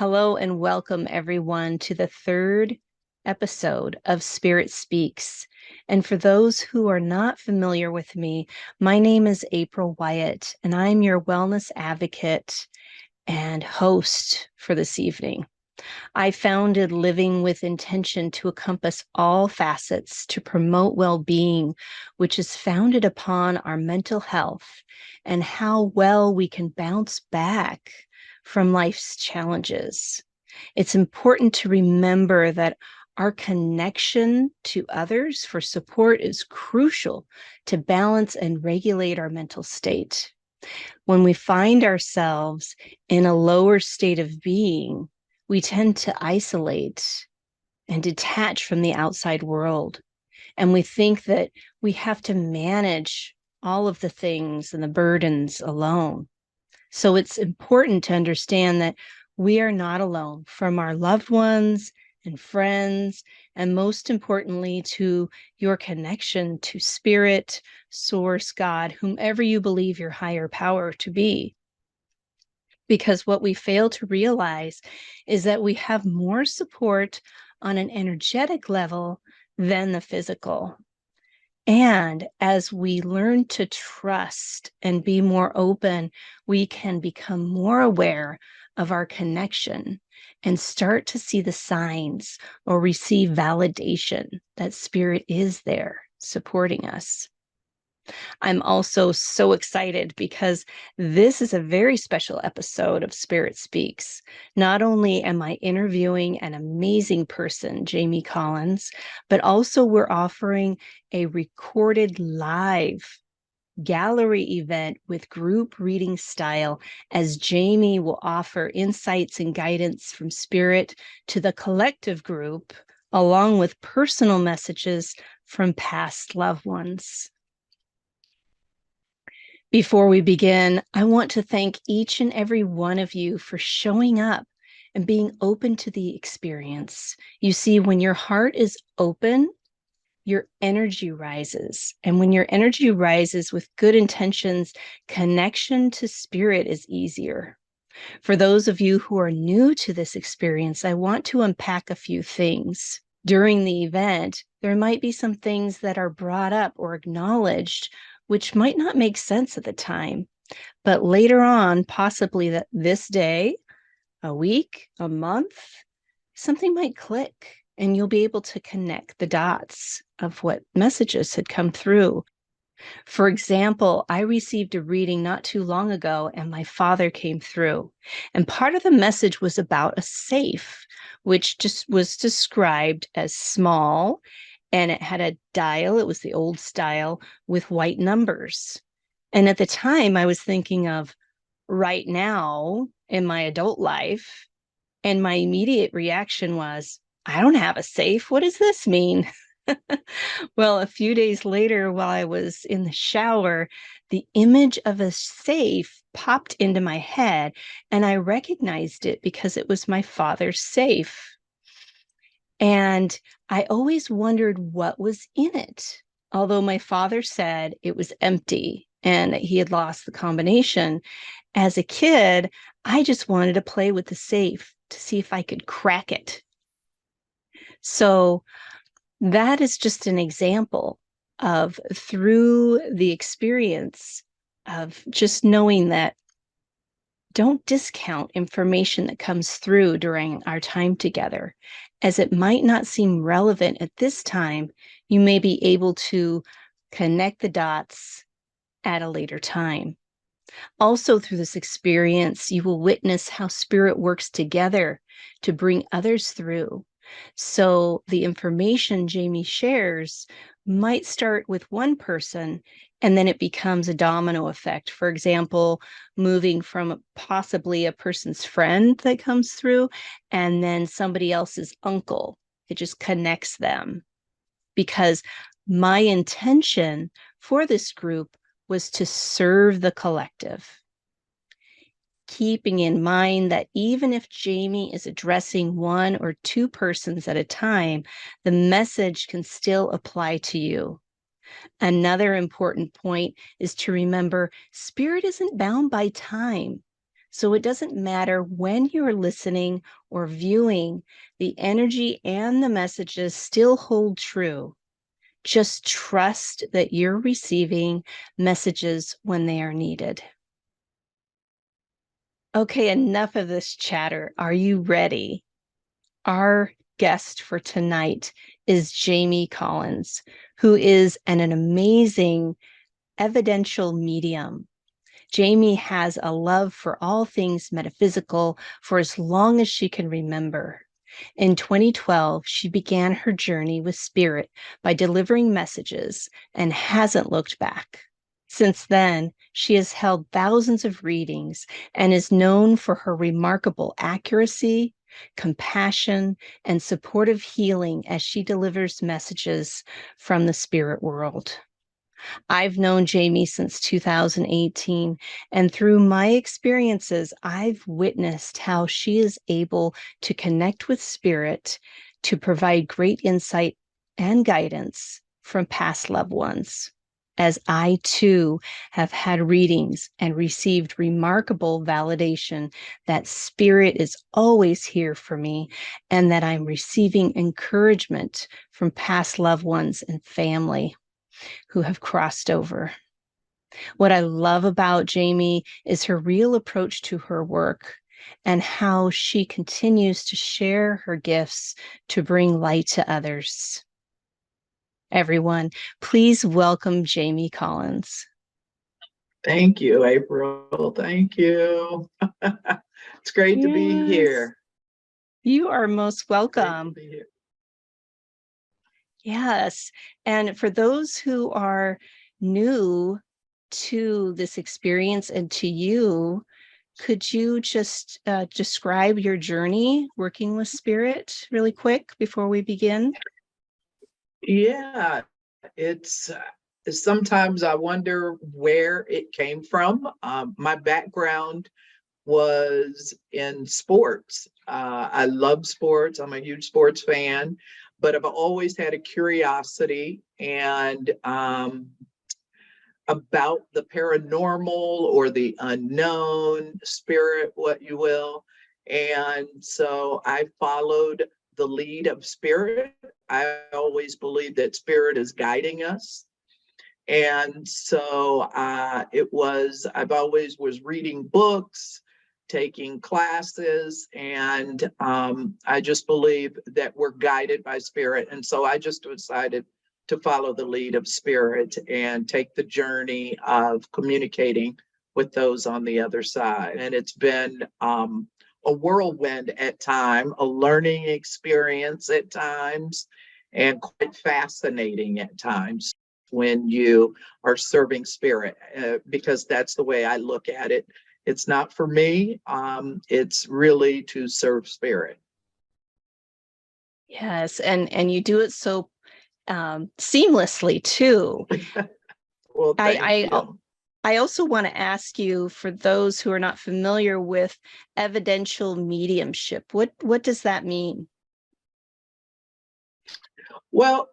Hello and welcome everyone to the third episode of Spirit Speaks. And for those who are not familiar with me, my name is April Wyatt, and I'm your wellness advocate and host for this evening. I founded Living with Intention to encompass all facets to promote well-being, which is founded upon our mental health and how well we can bounce back from life's challenges. It's important to remember that our connection to others for support is crucial to balance and regulate our mental state. When we find ourselves in a lower state of being, we tend to isolate and detach from the outside world. And we think that we have to manage all of the things and the burdens alone. So it's important to understand that we are not alone from our loved ones and friends, and most importantly, to your connection to spirit, source, God, whomever you believe your higher power to be. Because what we fail to realize is that we have more support on an energetic level than the physical. And as we learn to trust and be more open, we can become more aware of our connection and start to see the signs or receive validation that spirit is there supporting us. I'm also so excited because this is a very special episode of Spirit Speaks. Not only am I interviewing an amazing person, Jamie Collins, but also we're offering a recorded live gallery event with group reading style, as Jamie will offer insights and guidance from spirit to the collective group, along with personal messages from past loved ones. Before we begin, I want to thank each and every one of you for showing up and being open to the experience. You see, when your heart is open, your energy rises. And when your energy rises with good intentions, connection to spirit is easier. For those of you who are new to this experience, I want to unpack a few things. During the event, there might be some things that are brought up or acknowledged which might not make sense at the time. But later on, possibly that this day, a week, a month, something might click and you'll be able to connect the dots of what messages had come through. For example, I received a reading not too long ago and my father came through. And part of the message was about a safe, which just was described as small, and it had a dial. It was the old style with white numbers. And at the time, I was thinking of right now in my adult life. And my immediate reaction was, I don't have a safe. What does this mean? Well, a few days later, while I was in the shower, the image of a safe popped into my head, and I recognized it because it was my father's safe. And I always wondered what was in it. Although my father said it was empty and that he had lost the combination, as a kid, I just wanted to play with the safe to see if I could crack it. So that is just an example of through the experience of just knowing that don't discount information that comes through during our time together. As it might not seem relevant at this time, you may be able to connect the dots at a later time. Also, through this experience, you will witness how spirit works together to bring others through. So the information Jamie shares might start with one person and then it becomes a domino effect. For example, moving from possibly a person's friend that comes through and then somebody else's uncle. It just connects them because my intention for this group was to serve the collective. Keeping in mind that even if Jamie is addressing one or two persons at a time, the message can still apply to you. Another important point is to remember spirit isn't bound by time. So it doesn't matter when you're listening or viewing, the energy and the messages still hold true. Just trust that you're receiving messages when they are needed. Okay, enough of this chatter. Are you ready? Our guest for tonight is Jamie Collins, who is an amazing evidential medium. Jamie has a love for all things metaphysical for as long as she can remember. In 2012, she began her journey with spirit by delivering messages and hasn't looked back. Since then, she has held thousands of readings and is known for her remarkable accuracy, compassion, and supportive healing as she delivers messages from the spirit world. I've known Jamie since 2018, and through my experiences, I've witnessed how she is able to connect with spirit to provide great insight and guidance from past loved ones. As I too have had readings and received remarkable validation that spirit is always here for me and that I'm receiving encouragement from past loved ones and family who have crossed over. What I love about Jamie is her real approach to her work and how she continues to share her gifts to bring light to others. Everyone, please welcome Jamie Collins. Thank you, April. Thank you. It's great to be here. You are most welcome. Great to be here. Yes. And for those who are new to this experience and to you, could you just describe your journey working with spirit really quick before we begin? Yeah, it's sometimes I wonder where it came from. My background was in sports. I love sports. I'm a huge sports fan, but I've always had a curiosity and about the paranormal or the unknown spirit, what you will. And so I followed the lead of spirit. I always believe that spirit is guiding us. And so I've always was reading books, taking classes, and I just believe that we're guided by spirit. And so I just decided to follow the lead of spirit and take the journey of communicating with those on the other side. And it's been a whirlwind at times, a learning experience at times, and quite fascinating at times when you are serving spirit, because that's the way I look at it. It's not for me. It's really to serve spirit. Yes, and you do it so seamlessly too. Well, thank I you. I also want to ask you, for those who are not familiar with evidential mediumship, what does that mean? Well,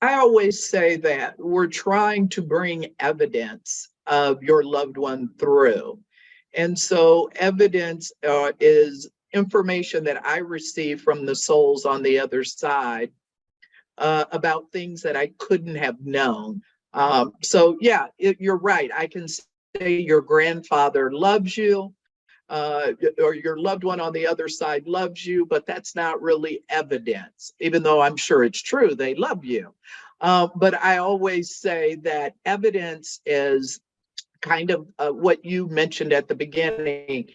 I always say that we're trying to bring evidence of your loved one through. And so evidence is information that I receive from the souls on the other side about things that I couldn't have known. So yeah, you're right. I can say your grandfather loves you, or your loved one on the other side loves you, but that's not really evidence, even though I'm sure it's true, they love you. But I always say that evidence is kind of what you mentioned at the beginning.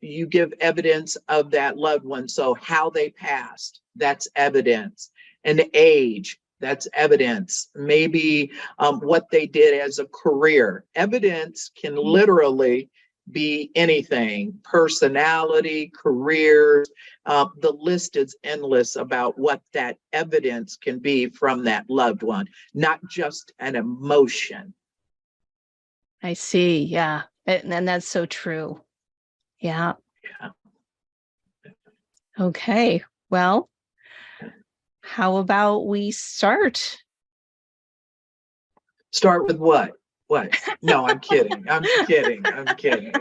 You give evidence of that loved one. So how they passed, that's evidence. And age, that's evidence. Maybe what they did as a career. Evidence can literally be anything: personality, careers. The list is endless about what that evidence can be from that loved one, not just an emotion. I see. Yeah. And that's so true. Yeah. Yeah. Okay. Well, how about we start? Start with what? What? No, I'm kidding. I'm kidding. I'm kidding.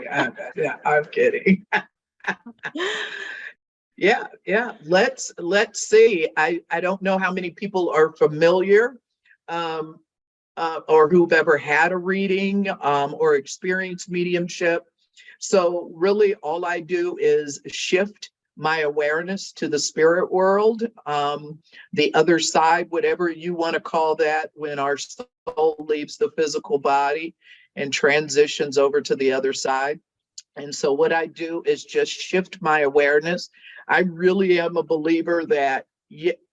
Yeah, I'm kidding. Yeah, yeah. Let's see. I don't know how many people are familiar, um, or who've ever had a reading, or experienced mediumship. So really, all I do is shift my awareness to the spirit world, the other side, whatever you want to call that, when our soul leaves the physical body and transitions over to the other side. And so what I do is just shift my awareness. I really am a believer that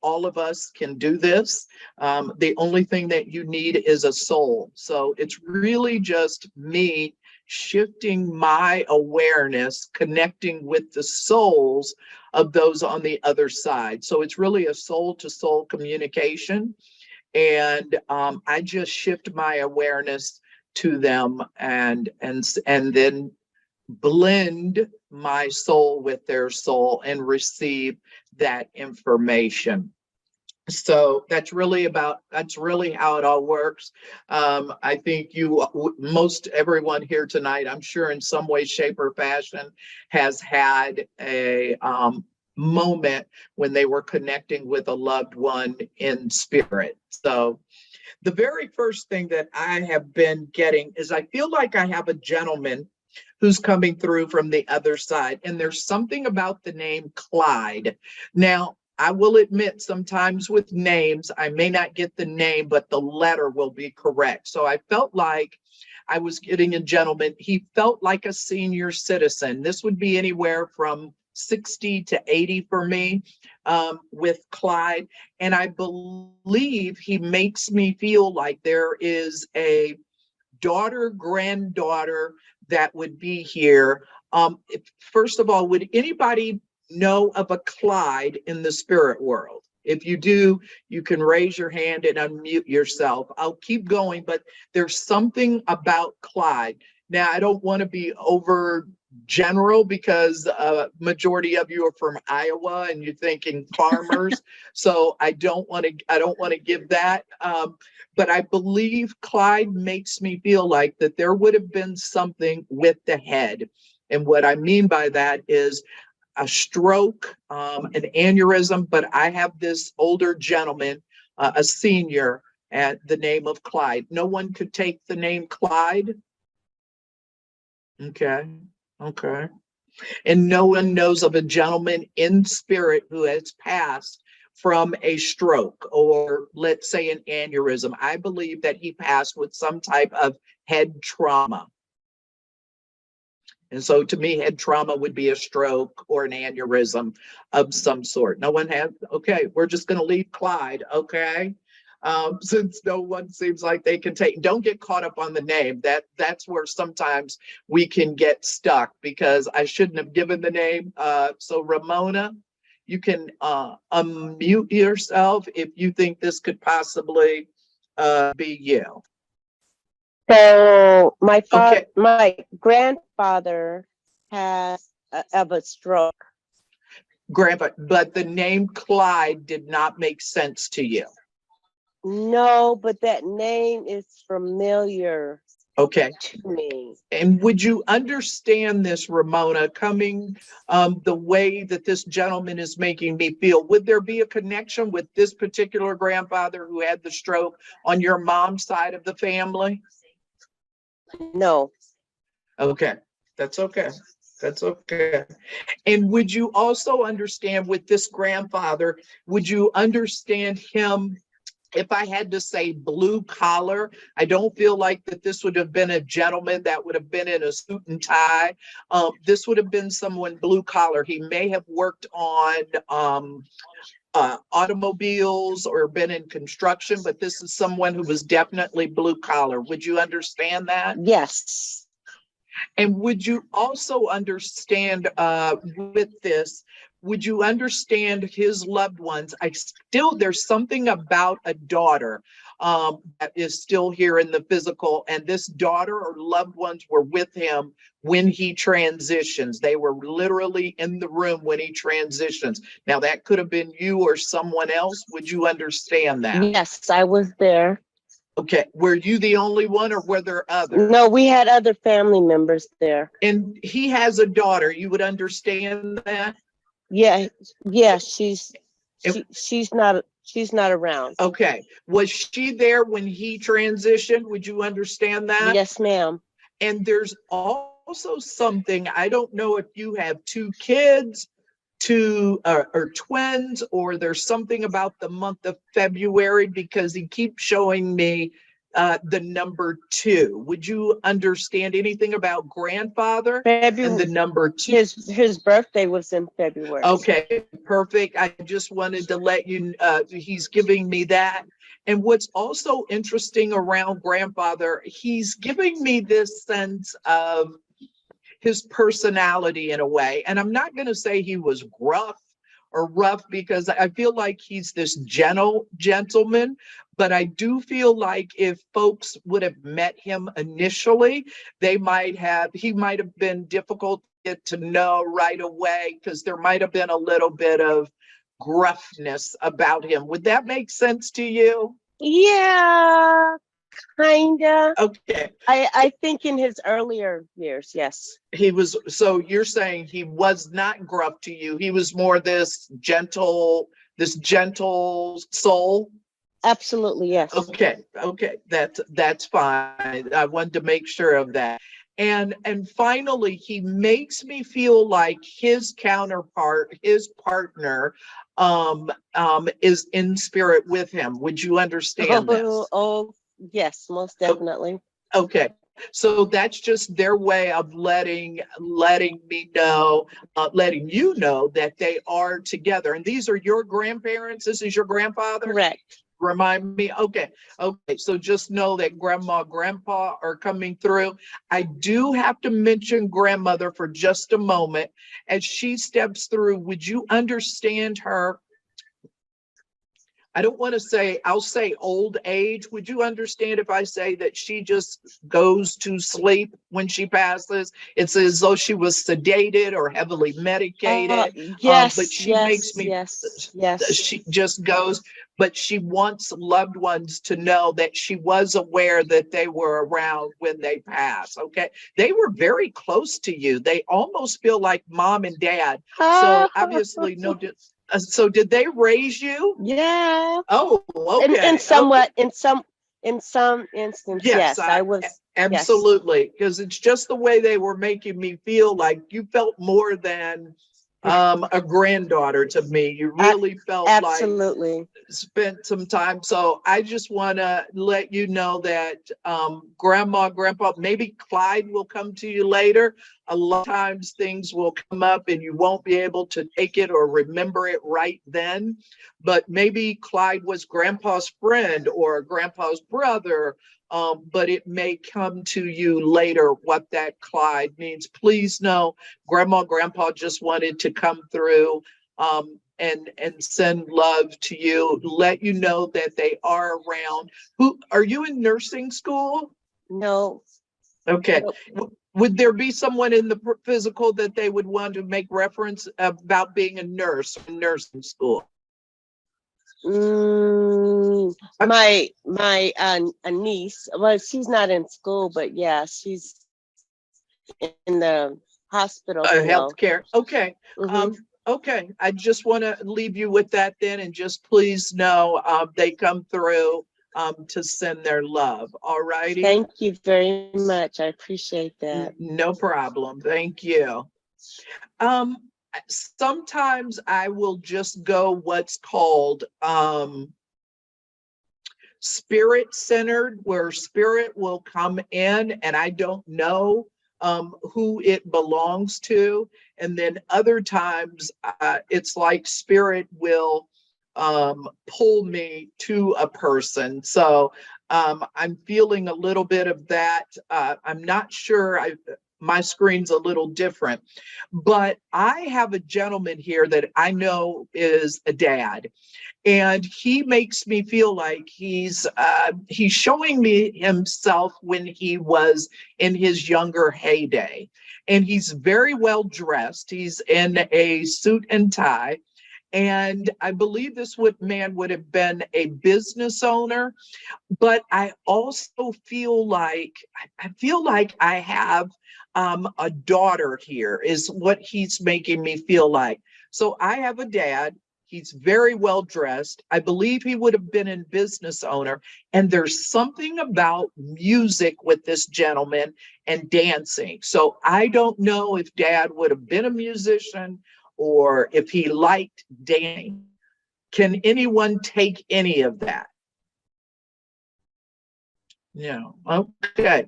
all of us can do this. The only thing that you need is a soul. So it's really just me shifting my awareness, connecting with the souls of those on the other side. So it's really a soul to soul communication. And I just shift my awareness to them, and then blend my soul with their soul and receive that information. So that's really how it all works. I think most everyone here tonight, I'm sure in some way, shape, or fashion, has had a moment when they were connecting with a loved one in spirit. So the very first thing that I have been getting is, I feel like I have a gentleman who's coming through from the other side. And there's something about the name Clyde. Now, I will admit, sometimes with names, I may not get the name, but the letter will be correct. So I felt like I was getting a gentleman. He felt like a senior citizen. This would be anywhere from 60 to 80 for me, with Clyde. And I believe he makes me feel like there is a daughter, granddaughter that would be here. First of all, would anybody know of a Clyde in the spirit world? If you do, you can raise your hand and unmute yourself. I'll keep going, but there's something about Clyde. Now, I don't want to be over general, because majority of you are from Iowa and you're thinking farmers. So I don't want to give that. But I believe Clyde makes me feel like that there would have been something with the head. And what I mean by that is a stroke, an aneurysm. But I have this older gentleman, a senior, at the name of Clyde. No one could take the name Clyde. Okay. Okay. And no one knows of a gentleman in spirit who has passed from a stroke, or let's say an aneurysm. I believe that he passed with some type of head trauma. And so to me, head trauma would be a stroke or an aneurysm of some sort. No one has, okay, we're just going to leave Clyde, okay? Since no one seems like they can take, don't get caught up on the name. That's where sometimes we can get stuck, because I shouldn't have given the name. So Ramona, you can unmute yourself if you think this could possibly be you. So my Okay. my grandfather has a stroke. Grandpa, but the name Clyde did not make sense to you. No, but that name is familiar Okay. to me. And would you understand this, Ramona, coming the way that this gentleman is making me feel? Would there be a connection with this particular grandfather who had the stroke on your mom's side of the family? No. Okay, that's okay. That's okay. And would you also understand with this grandfather, would you understand him? If I had to say blue collar, I don't feel like that this would have been a gentleman that would have been in a suit and tie. This would have been someone blue collar. He may have worked on automobiles or been in construction, but this is someone who was definitely blue collar. Would you understand that? Yes. And would you also understand with this, would you understand his loved ones? There's something about a daughter that is still here in the physical, and this daughter or loved ones were with him when he transitions. They were literally in the room when he transitions. Now, that could have been you or someone else. Would you understand that? Yes, I was there. Okay, were you the only one or were there others? No, we had other family members there. And he has a daughter, you would understand that? Yeah, yeah, she's If- she's not around. Okay, was she there when he transitioned? Would you understand that? Yes, ma'am. And there's also something, I don't know if you have two kids, two or twins, or there's something about the month of February because he keeps showing me the number 2. Would you understand anything about grandfather and the February. number 2? His birthday was in February. Okay, perfect. I just wanted to let you, he's giving me that. And what's also interesting around grandfather, he's giving me this sense of his personality in a way. And I'm not going to say he was gruff or rough because I feel like he's this gentleman, but I do feel like if folks would have met him initially, he might have been difficult to get to know right away because there might have been a little bit of gruffness about him. Would that make sense to you? Yeah, kinda. Okay. I think in his earlier years, yes. So you're saying he was not gruff to you. He was more this gentle soul. Absolutely, yes. Okay. That's fine. I wanted to make sure of that. And finally, he makes me feel like his counterpart, his partner, is in spirit with him. Would you understand this? Oh, yes, most definitely. Okay, so that's just their way of letting me know, letting you know that they are together. And these are your grandparents. This is your grandfather. Correct. Remind me. Okay. So just know that grandma, grandpa are coming through. I do have to mention grandmother for just a moment as she steps through. Would you understand her? I don't want to say, I'll say old age. Would you understand if I say that she just goes to sleep when she passes? It's as though she was sedated or heavily medicated. Yes, but she yes, makes me, yes. she just goes, but she wants loved ones to know that she was aware that they were around when they pass. Okay. They were very close to you. They almost feel like mom and dad. So obviously, no. So did they raise you? Yeah. Oh, okay. In somewhat, in some instance, yes, I was. Absolutely, because it's just the way they were making me feel like you felt more than a granddaughter to me. You really felt absolutely. like spent some time. So I just want to let you know that grandma, grandpa, maybe Clyde will come to you later. A lot of times things will come up and you won't be able to take it or remember it right then. But maybe Clyde was grandpa's friend or grandpa's brother. But it may come to you later what that Clyde means. Please know, grandma, grandpa just wanted to come through and send love to you, let you know that they are around. Who are you in nursing school? No. Okay. Nope. Would there be someone in the physical that they would want to make reference about being a nurse in nursing school? My a niece. Well, she's not in school, but yeah, she's in the hospital. Healthcare. Okay. Mm-hmm. Okay. I just want to leave you with that then, and just please know they come through to send their love. All righty. Thank you very much. I appreciate that. No problem. Thank you. Sometimes I will just go what's called spirit centered, where spirit will come in and I don't know who it belongs to. And then other times it's like spirit will pull me to a person. So I'm feeling a little bit of that. I'm not sure. My screen's a little different, but I have a gentleman here that I know is a dad, and he makes me feel like he's showing me himself when he was in his younger heyday, and he's very well dressed. He's in a suit and tie, And I believe this man would have been a business owner, but I also feel like I have a daughter here, is what he's making me feel like. So I have a dad. He's very well dressed. I believe he would have been a business owner. And there's something about music with this gentleman and dancing. So I don't know if dad would have been a musician or if he liked dancing. Can anyone take any of that? No. Okay.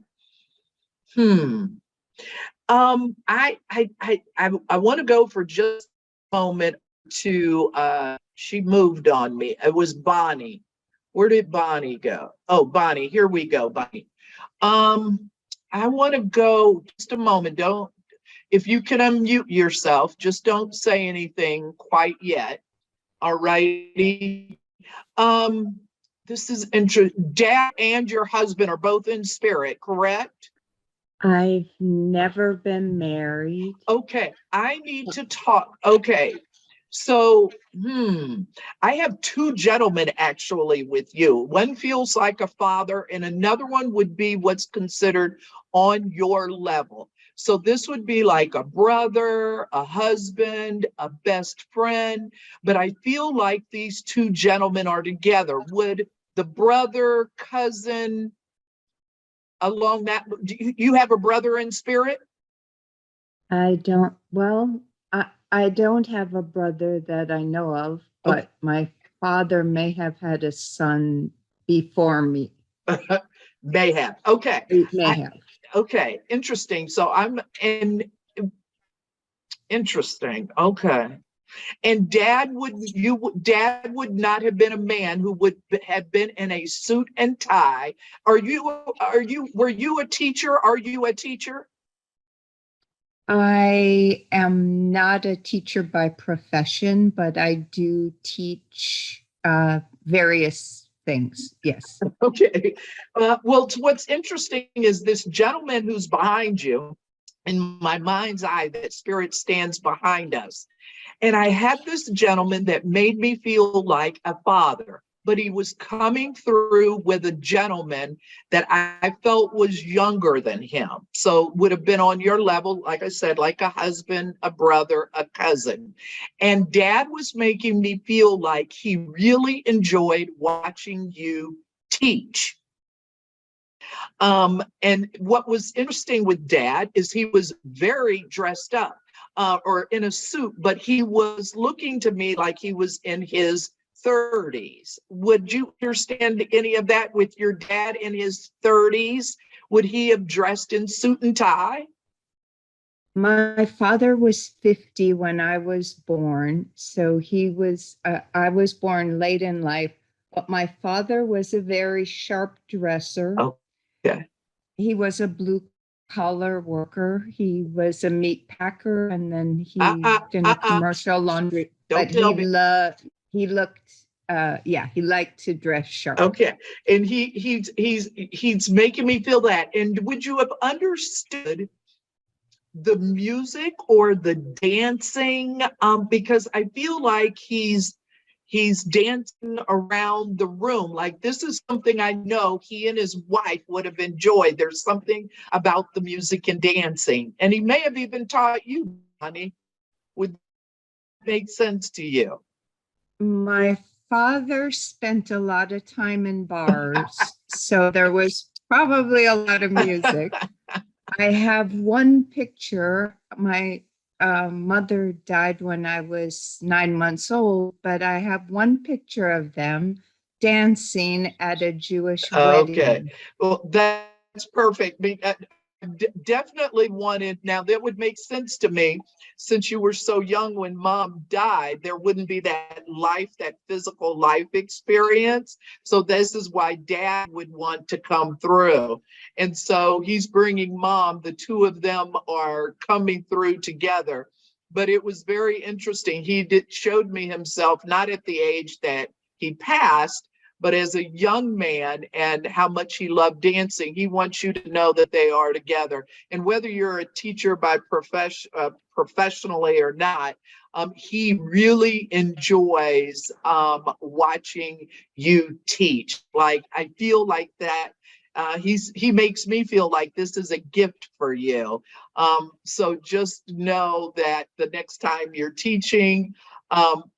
I want to go for just a moment to she moved on me. It was Bonnie. Where did Bonnie go? Oh, Bonnie, here we go, Bonnie. I want to go just a moment. Don't, if you can unmute yourself, just don't say anything quite yet. All righty. This is interesting. Dad and your husband are both in spirit, correct? I've never been married. Okay, I need to talk. Okay, so I have two gentlemen actually with you. One feels like a father, and another one would be what's considered on your level. So this would be like a brother, a husband, a best friend, but I feel like these two gentlemen are together. Would the brother, cousin, along that, do you have a brother in spirit? I don't, well, I don't have a brother that I know of, but my father may have had a son before me. May have. Okay. May have. Okay. Interesting. So I'm in. Interesting. Okay. And dad would not have been a man who would have been in a suit and tie. Were you a teacher? Are you a teacher? I am not a teacher by profession, but I do teach various things. Yes. Okay. Well, what's interesting is this gentleman who's behind you, in my mind's eye, that spirit stands behind us. And I had this gentleman that made me feel like a father, but he was coming through with a gentleman that I felt was younger than him. So would have been on your level, like I said, like a husband, a brother, a cousin. And dad was making me feel like he really enjoyed watching you teach. And what was interesting with dad is he was very dressed up. Or in a suit, but he was looking to me like he was in his 30s. Would you understand any of that with your dad in his 30s? Would he have dressed in suit and tie? My father was 50 when I was born, so he was, I was born late in life, but my father was a very sharp dresser. Okay. He was a blue collar worker. He was a meat packer, and then he worked in a commercial laundry. Don't tell me. He looked, he liked to dress sharp. Okay, and he's making me feel that. And would you have understood the music or the dancing? Because I feel like he's dancing around the room. Like, this is something I know he and his wife would have enjoyed. There's something about the music and dancing. And he may have even taught you, honey. Would make sense to you? My father spent a lot of time in bars, so there was probably a lot of music. I have one picture. My mother died when I was 9 months old, but I have one picture of them dancing at a Jewish wedding. Okay, well, that's perfect. Definitely wanted, now that would make sense to me, since you were so young when mom died, there wouldn't be that physical life experience. So this is why dad would want to come through. And so he's bringing mom, the two of them are coming through together. But it was very interesting. He showed me himself, not at the age that he passed, but as a young man, and how much he loved dancing. He wants you to know that they are together. And whether you're a teacher by professionally or not, He really enjoys watching you teach. Like, I feel like that. He makes me feel like this is a gift for you. So just know that the next time you're teaching,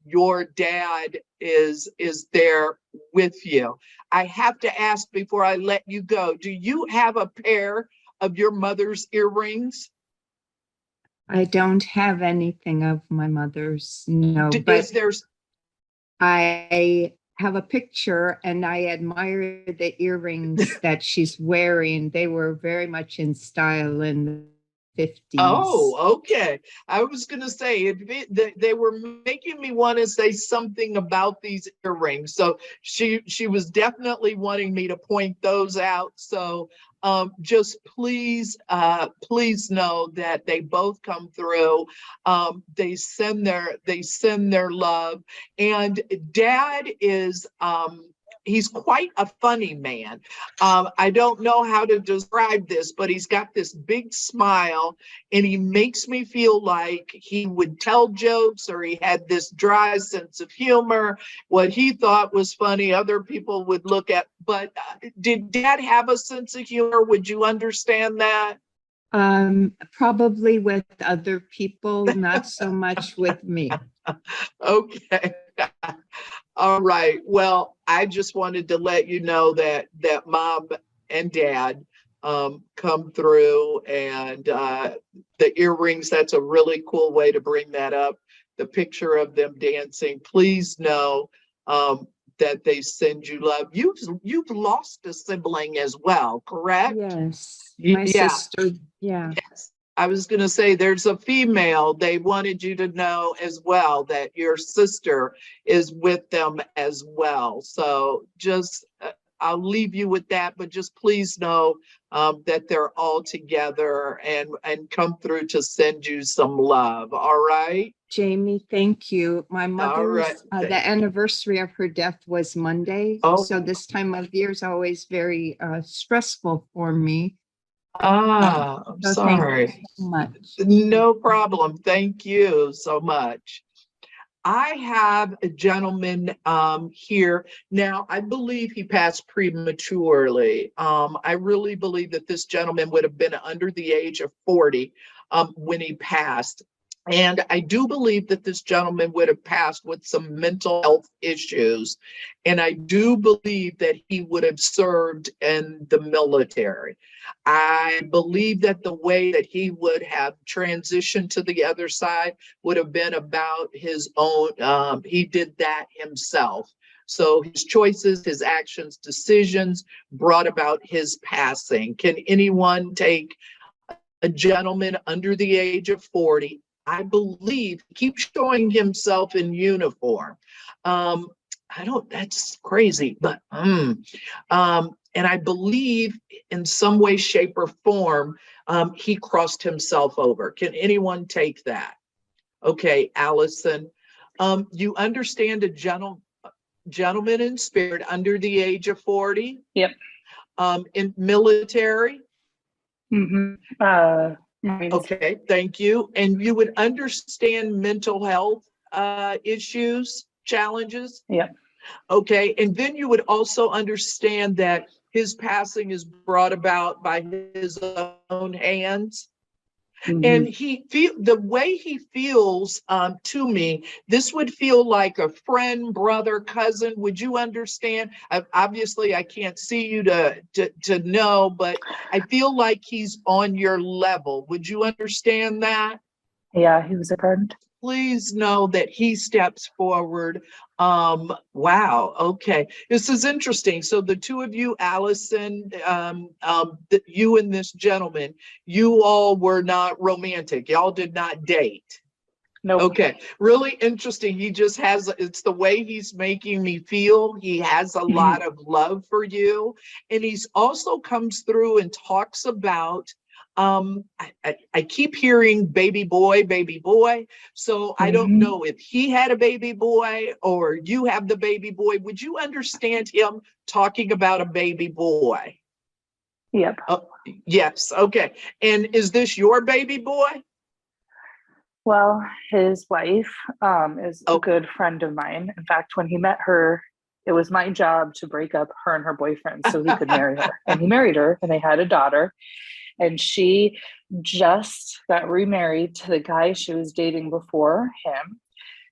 your dad is there with you. I have to ask before I let you go, do you have a pair of your mother's earrings? I don't have anything of my mother's, no, but Is there? I have a picture and I admire the earrings that she's wearing. They were very much in style in the 50s. Oh, okay. I was going to say they were making me want to say something about these earrings. So she was definitely wanting me to point those out. So just please know that they both come through. They send their love, and Dad is he's quite a funny man. I don't know how to describe this, but he's got this big smile and he makes me feel like he would tell jokes, or he had this dry sense of humor. What he thought was funny, other people would look at. But did Dad have a sense of humor? Would you understand that? Probably with other people, not so much with me. Okay. All right. Well, I just wanted to let you know that Mom and Dad come through, and the earrings, that's a really cool way to bring that up. The picture of them dancing. Please know that they send you love. You've lost a sibling as well, correct? Yes, my Yeah. sister, yeah. Yes. I was going to say there's a female. They wanted you to know as well that your sister is with them as well. So just, I'll leave you with that, but just please know that they're all together and come through to send you some love. All right. Jamie, thank you. My All right. mother's, the anniversary of her death was Monday. Oh. So this time of year is always very stressful for me. I'm So thank you sorry. so much. No problem. Thank you so much. I have a gentleman here. Now, I believe he passed prematurely. I really believe that this gentleman would have been under the age of 40 when he passed. And I do believe that this gentleman would have passed with some mental health issues. And I do believe that he would have served in the military. I believe that the way that he would have transitioned to the other side would have been about his own. He did that himself. So his choices, his actions, decisions brought about his passing. Can anyone take a gentleman under the age of 40? I believe he keeps showing himself in uniform. That's crazy, but and I believe in some way, shape, or form, he crossed himself over. Can anyone take that? Okay, Allison, you understand a gentleman in spirit under the age of 40? Yep. In military? Mm-hmm. Okay, thank you. And you would understand mental health issues, challenges? Yep. Okay, and then you would also understand that his passing is brought about by his own hands. Mm-hmm. And the way he feels to me, this would feel like a friend, brother, cousin. Would you understand? Obviously, I can't see you to know, but I feel like he's on your level. Would you understand that? Yeah, he was a friend. Please know that he steps forward. Wow. Okay. This is interesting. So the two of you, Allison, you and this gentleman, you all were not romantic. Y'all did not date. Nope. Okay. Really interesting. It's the way he's making me feel. He has a lot of love for you. And he's also comes through and talks about, I keep hearing baby boy, baby boy. So I don't know if he had a baby boy or you have the baby boy. Would you understand him talking about a baby boy? Yep. Yes. Okay. And is this your baby boy? Well, his wife is a Oh, good friend of mine. In fact, when he met her, it was my job to break up her and her boyfriend so he could marry her. And he married her, and they had a daughter. And she just got remarried to the guy she was dating before him.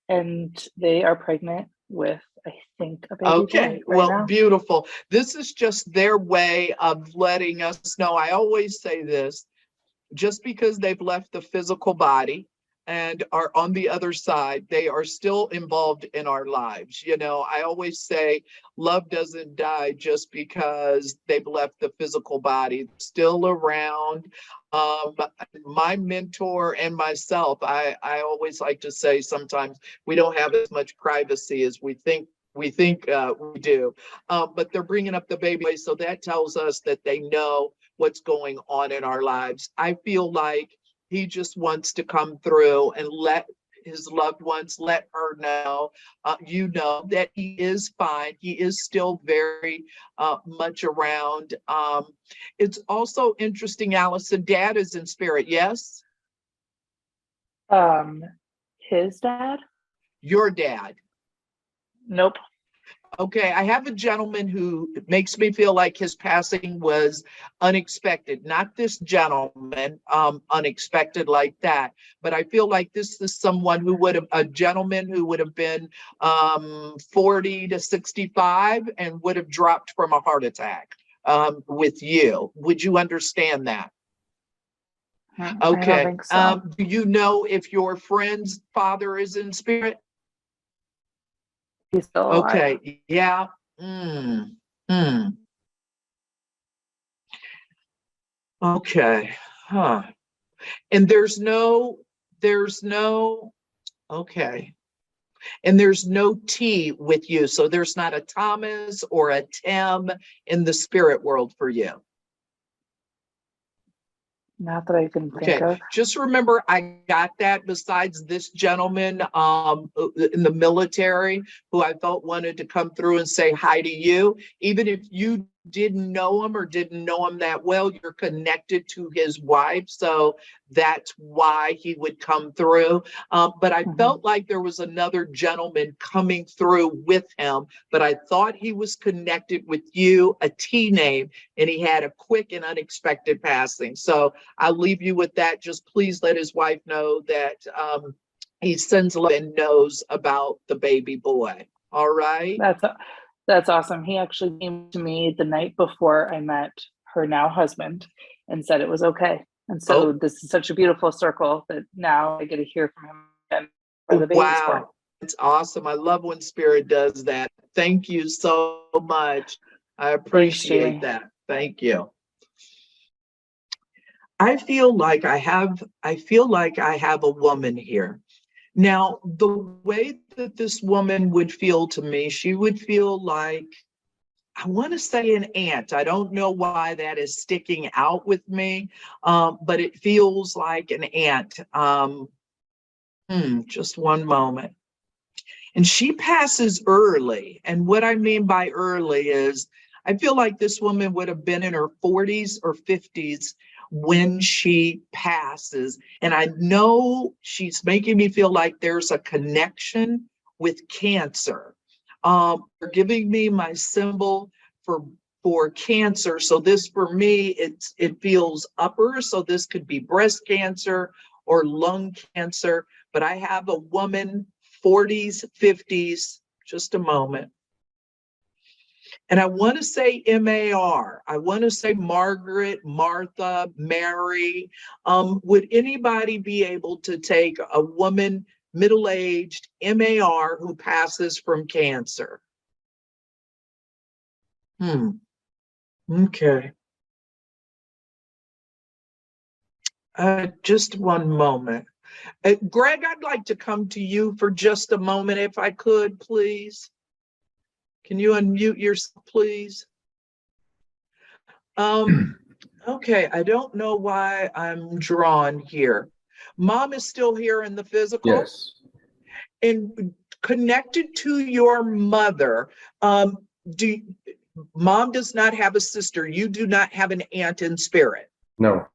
And they are pregnant with, I think, a baby boy okay. right Well, now. beautiful. This is just their way of letting us know. I always say this, just because they've left the physical body and are on the other side, they are still involved in our lives. You know, I always say love doesn't die just because they've left the physical body, still around. Um, my mentor and myself, I always like to say sometimes we don't have as much privacy as we think we do, but they're bringing up the baby, so that tells us that they know what's going on in our lives. I feel like he just wants to come through and let his loved ones, let her know, that he is fine. He is still very much around. It's also interesting, Allison, dad is in spirit, yes? Um, his dad? Your dad. Nope. Okay, I have a gentleman who makes me feel like his passing was unexpected. Not this gentleman, unexpected like that, but I feel like this is someone who would have, a gentleman who would have been 40 to 65 and would have dropped from a heart attack with you. Would you understand that? I don't Okay. think so. Do you know if your friend's father is in spirit? He's still alive. Okay, yeah. Mm, mm. Okay, huh. And okay. And there's no T with you. So there's not a Thomas or a Tim in the spirit world for you. Not that I can think Okay, of. just remember I got that besides this gentleman in the military who I felt wanted to come through and say hi to you. Even if you didn't know him or didn't know him that well, you're connected to his wife. So that's why he would come through. But I felt like there was another gentleman coming through with him, but I thought he was connected with you, a T name, and he had a quick and unexpected passing. So I'll leave you with that. Just please let his wife know that he sends love and knows about the baby boy. All right. That's awesome. He actually came to me the night before I met her now husband and said it was okay. And so Oh, this is such a beautiful circle that now I get to hear from him again where the baby's born. wow. It's awesome. I love when spirit does that. Thank you so much. I Thanks, appreciate Jamie. that. Thank you. I feel like I have a woman here. Now, the way that this woman would feel to me, she would feel like, I want to say an aunt. I don't know why that is sticking out with me, but it feels like an aunt. Just one moment. And she passes early. And what I mean by early is I feel like this woman would have been in her 40s or 50s when she passes. And I know she's making me feel like there's a connection with cancer. They're giving me my symbol for cancer. So this for me, it feels upper. So this could be breast cancer or lung cancer. But I have a woman 40s, 50s, just a moment. And I want to say MAR. I want to say Margaret, Martha, Mary. Would anybody be able to take a woman, middle-aged, MAR, who passes from cancer? Okay. Just one moment. Greg, I'd like to come to you for just a moment, if I could, please. Can you unmute yourself, please? Okay, I don't know why I'm drawn here. Mom is still here in the physical? Yes. And connected to your mother, Mom does not have a sister. You do not have an aunt in spirit. No.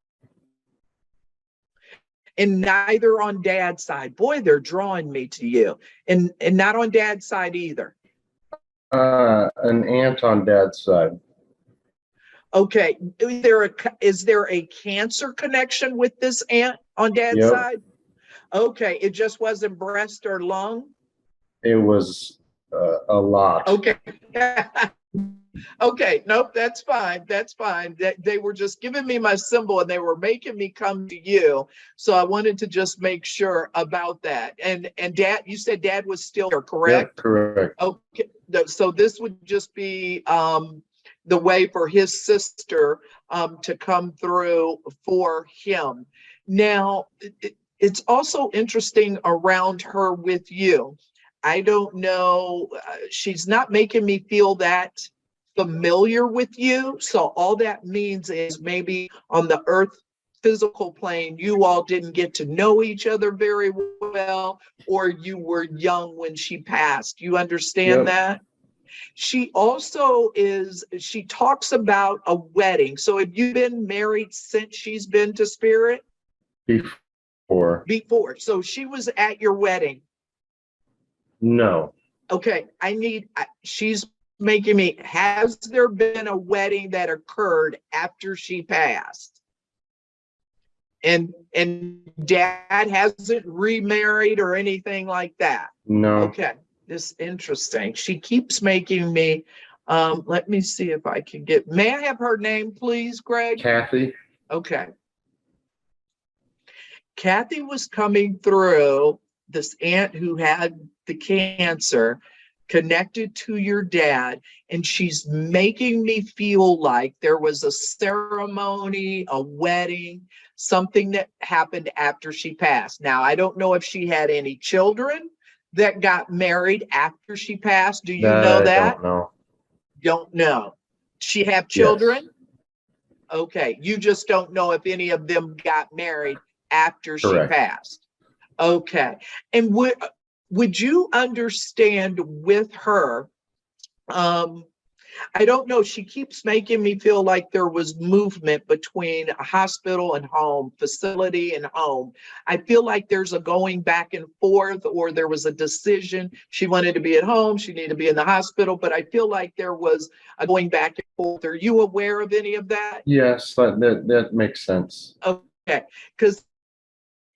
And neither on dad's side. Boy, they're drawing me to you. And not on dad's side either. An aunt on dad's side. Okay. Is there a cancer connection with this aunt on dad's Yep. side? Okay. It just wasn't breast or lung? It was a lot. Okay. Okay, nope, that's fine. That's fine. They were just giving me my symbol and they were making me come to you. So I wanted to just make sure about that. And dad, you said dad was still here, correct? Yep, correct. Okay, so this would just be the way for his sister to come through for him. Now, it's also interesting around her with you. I don't know, she's not making me feel that familiar with you. So all that means is maybe on the earth physical plane, you all didn't get to know each other very well, or you were young when she passed. You understand Yep. that? She also she talks about a wedding. So have you been married since she's been to spirit? Before. Before. So she was at your wedding. No. Okay, she's making me, has there been a wedding that occurred after she passed? And dad hasn't remarried or anything like that? No. Okay, this is interesting. She keeps making me, let me see if I can get, may I have her name, please, Greg? Kathy? Okay. Kathy was coming through, this aunt who had the cancer, connected to your dad, and she's making me feel like there was a ceremony, a wedding, something that happened after she passed. Now, I don't know if she had any children that got married after she passed. Do you know that? I don't know. Don't know. She have children? Yes. Okay, you just don't know if any of them got married after Correct. she passed. Okay, and would you understand with her, I don't know, she keeps making me feel like there was movement between a hospital and home, facility and home. I feel like there's a going back and forth, or there was a decision. She wanted to be at home, she needed to be in the hospital, but I feel like there was a going back and forth. Are you aware of any of that? Yes, that makes sense. Okay, because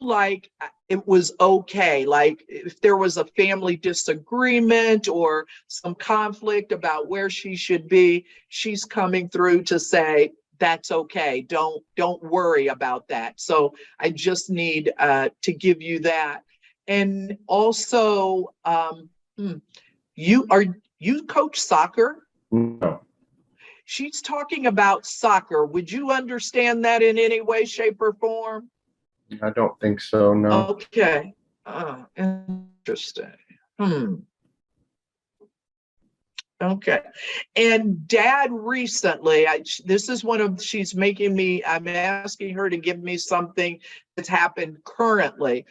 like it was okay, like if there was a family disagreement or some conflict about where she should be, she's coming through to say that's okay, don't worry about that. So I just need to give you that. And also, you coach soccer? No. She's talking about soccer. Would you understand that in any way, shape, or form? I don't think so, no. Okay. Interesting. Okay. And dad recently, this is she's making me, I'm asking her to give me something that's happened currently.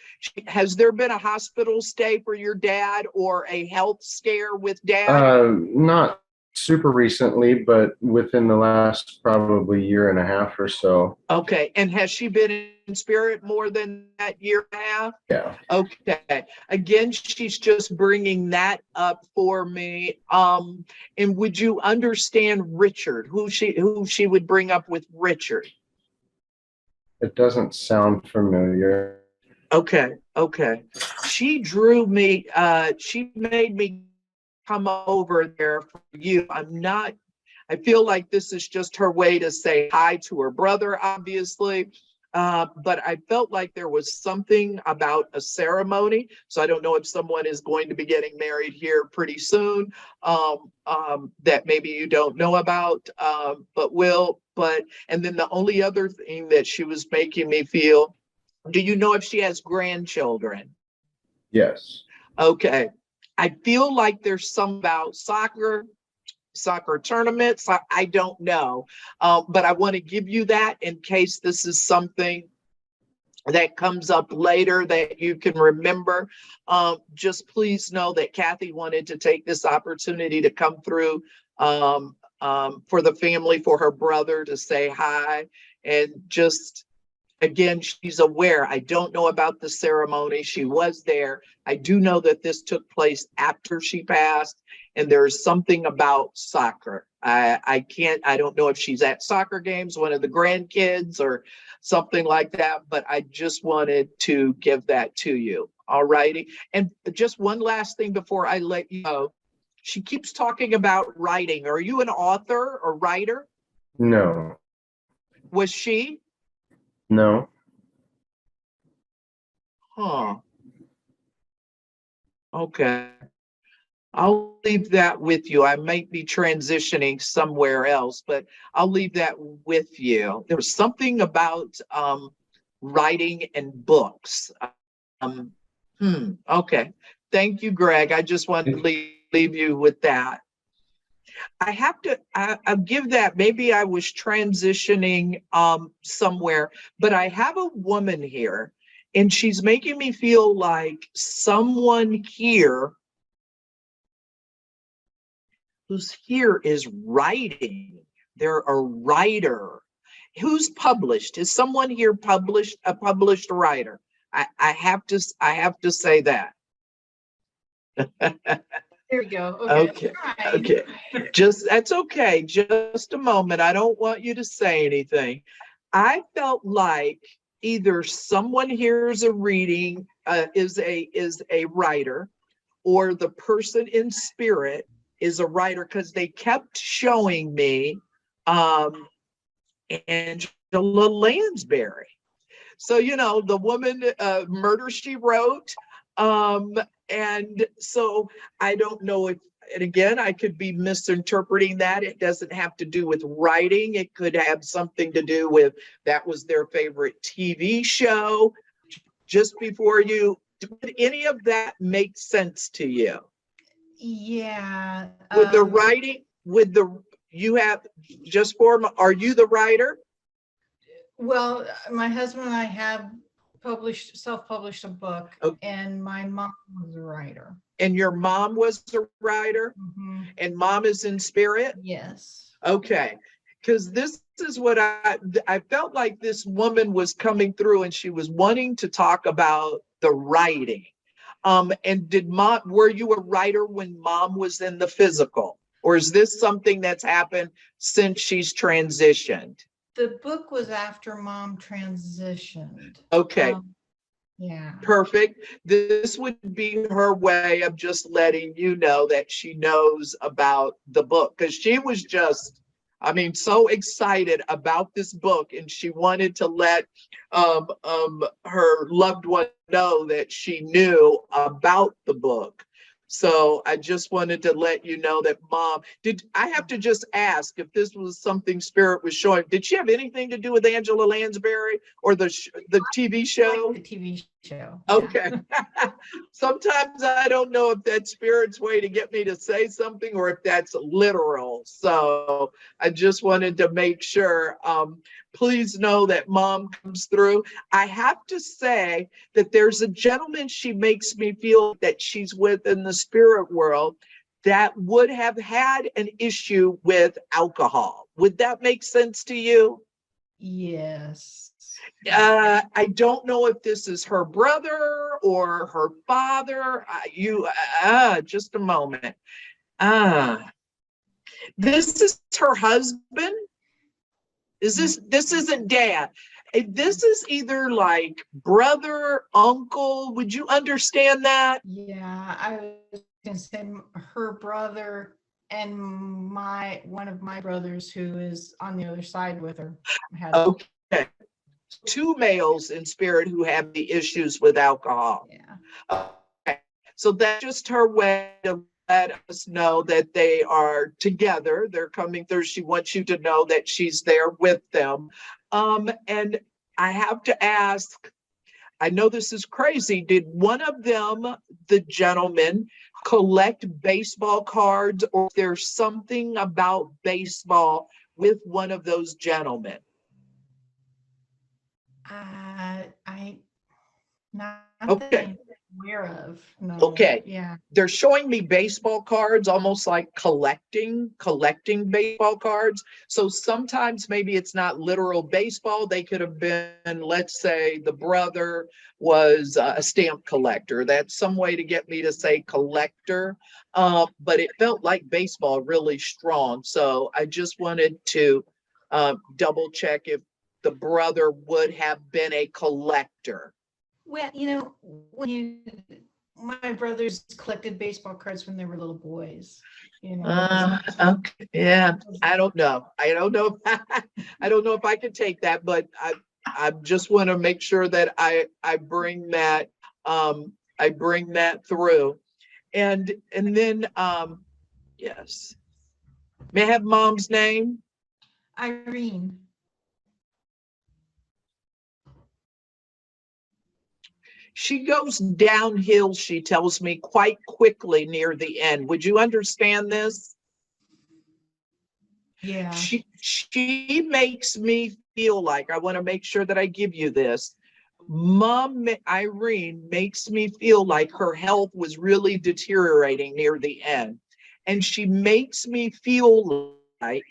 Has there been a hospital stay for your dad or a health scare with dad? Not super recently, but within the last probably year and a half or so. Okay. And has she been in spirit more than that year and a half? Yeah. Okay. Again, she's just bringing that up for me. And would you understand Richard, who she would bring up with Richard? It doesn't sound familiar. Okay. She drew me, she made me come over there for you. I feel like this is just her way to say hi to her brother, obviously. But I felt like there was something about a ceremony. So I don't know if someone is going to be getting married here pretty soon, that maybe you don't know about, but will. And then the only other thing that she was making me feel, do you know if she has grandchildren? Yes. Okay. I feel like there's some about soccer tournaments. I don't know. But I want to give you that in case this is something that comes up later that you can remember. Just please know that Kathy wanted to take this opportunity to come through for the family, for her brother to say hi, and just Again, she's aware. I don't know about the ceremony. She was there. I do know that this took place after she passed, and there's something about soccer. I don't know if she's at soccer games, one of the grandkids or something like that, but I just wanted to give that to you. All righty. And just one last thing before I let you go. She keeps talking about writing. Are you an author or writer? No, Was she? no. Huh. Okay. I'll leave that with you. I might be transitioning somewhere else, but I'll leave that with you. There was something about writing and books. Um, okay. Thank you, Greg. I just wanted to leave you with that. I have to, I'll give that. Maybe I was transitioning somewhere, but I have a woman here and she's making me feel like someone here who's here is writing. They're a writer. Who's published? Is someone here published, a published writer? I have to say that. There we go. Okay. Okay. That's okay. Just a moment. I don't want you to say anything. I felt like either someone here is a reading, is a writer, or the person in spirit is a writer, because they kept showing me Angela Lansbury. So, the woman, Murder, She Wrote. And so I don't know if, and again, I could be misinterpreting that. It doesn't have to do with writing. It could have something to do with that was their favorite TV show. Just before you, did any of that make sense to you? Yeah. With the writing, you have, are you the writer? Well, my husband and I have self-published a book, Okay. and my mom was a writer. And your mom was a writer? Mm-hmm. And mom is in spirit? Yes. Okay. Because this is what I felt like this woman was coming through and she was wanting to talk about the writing. And were you a writer when mom was in the physical? Or is this something that's happened since she's transitioned? The book was after mom transitioned. Okay. Yeah. Perfect. This would be her way of just letting you know that she knows about the book, because she was just, so excited about this book, and she wanted to let her loved one know that she knew about the book. So I just wanted to let you know that mom, I have to just ask if this was something spirit was showing, did she have anything to do with Angela Lansbury or the TV show? Like the TV show. Okay. Sometimes I don't know if that's spirit's way to get me to say something or if that's literal. So I just wanted to make sure. Please know that mom comes through. I have to say that there's a gentleman she makes me feel that she's with in the spirit world that would have had an issue with alcohol. Would that make sense to you? Yes. I don't know if this is her brother or her father. Just a moment. This is her husband. This isn't dad. This is either like brother, uncle. Would you understand that? Yeah, I was gonna say her brother and one of my brothers who is on the other side with her. Okay. Two males in spirit who have the issues with alcohol. Yeah. Okay. So that's just her way to let us know that they are together. They're coming through. She wants you to know that she's there with them. And I have to ask, I know this is crazy. Did one of them, the gentleman, collect baseball cards, or there's something about baseball with one of those gentlemen? I not Okay. aware of. No. Okay. Yeah. They're showing me baseball cards, almost like collecting baseball cards. So sometimes maybe it's not literal baseball. They could have been, let's say the brother was a stamp collector. That's some way to get me to say collector. But it felt like baseball really strong. So I just wanted to double check if the brother would have been a collector. Well, my brothers collected baseball cards when they were little boys. Okay, yeah, I don't know. I don't know. I don't know if I can take that, but I just want to make sure that I bring that through. And then yes. May I have mom's name? Irene. She goes downhill, she tells me, quite quickly near the end. Would you understand this? Yeah. She makes me feel like, I want to make sure that I give you this. Mom Irene makes me feel like her health was really deteriorating near the end. And she makes me feel like,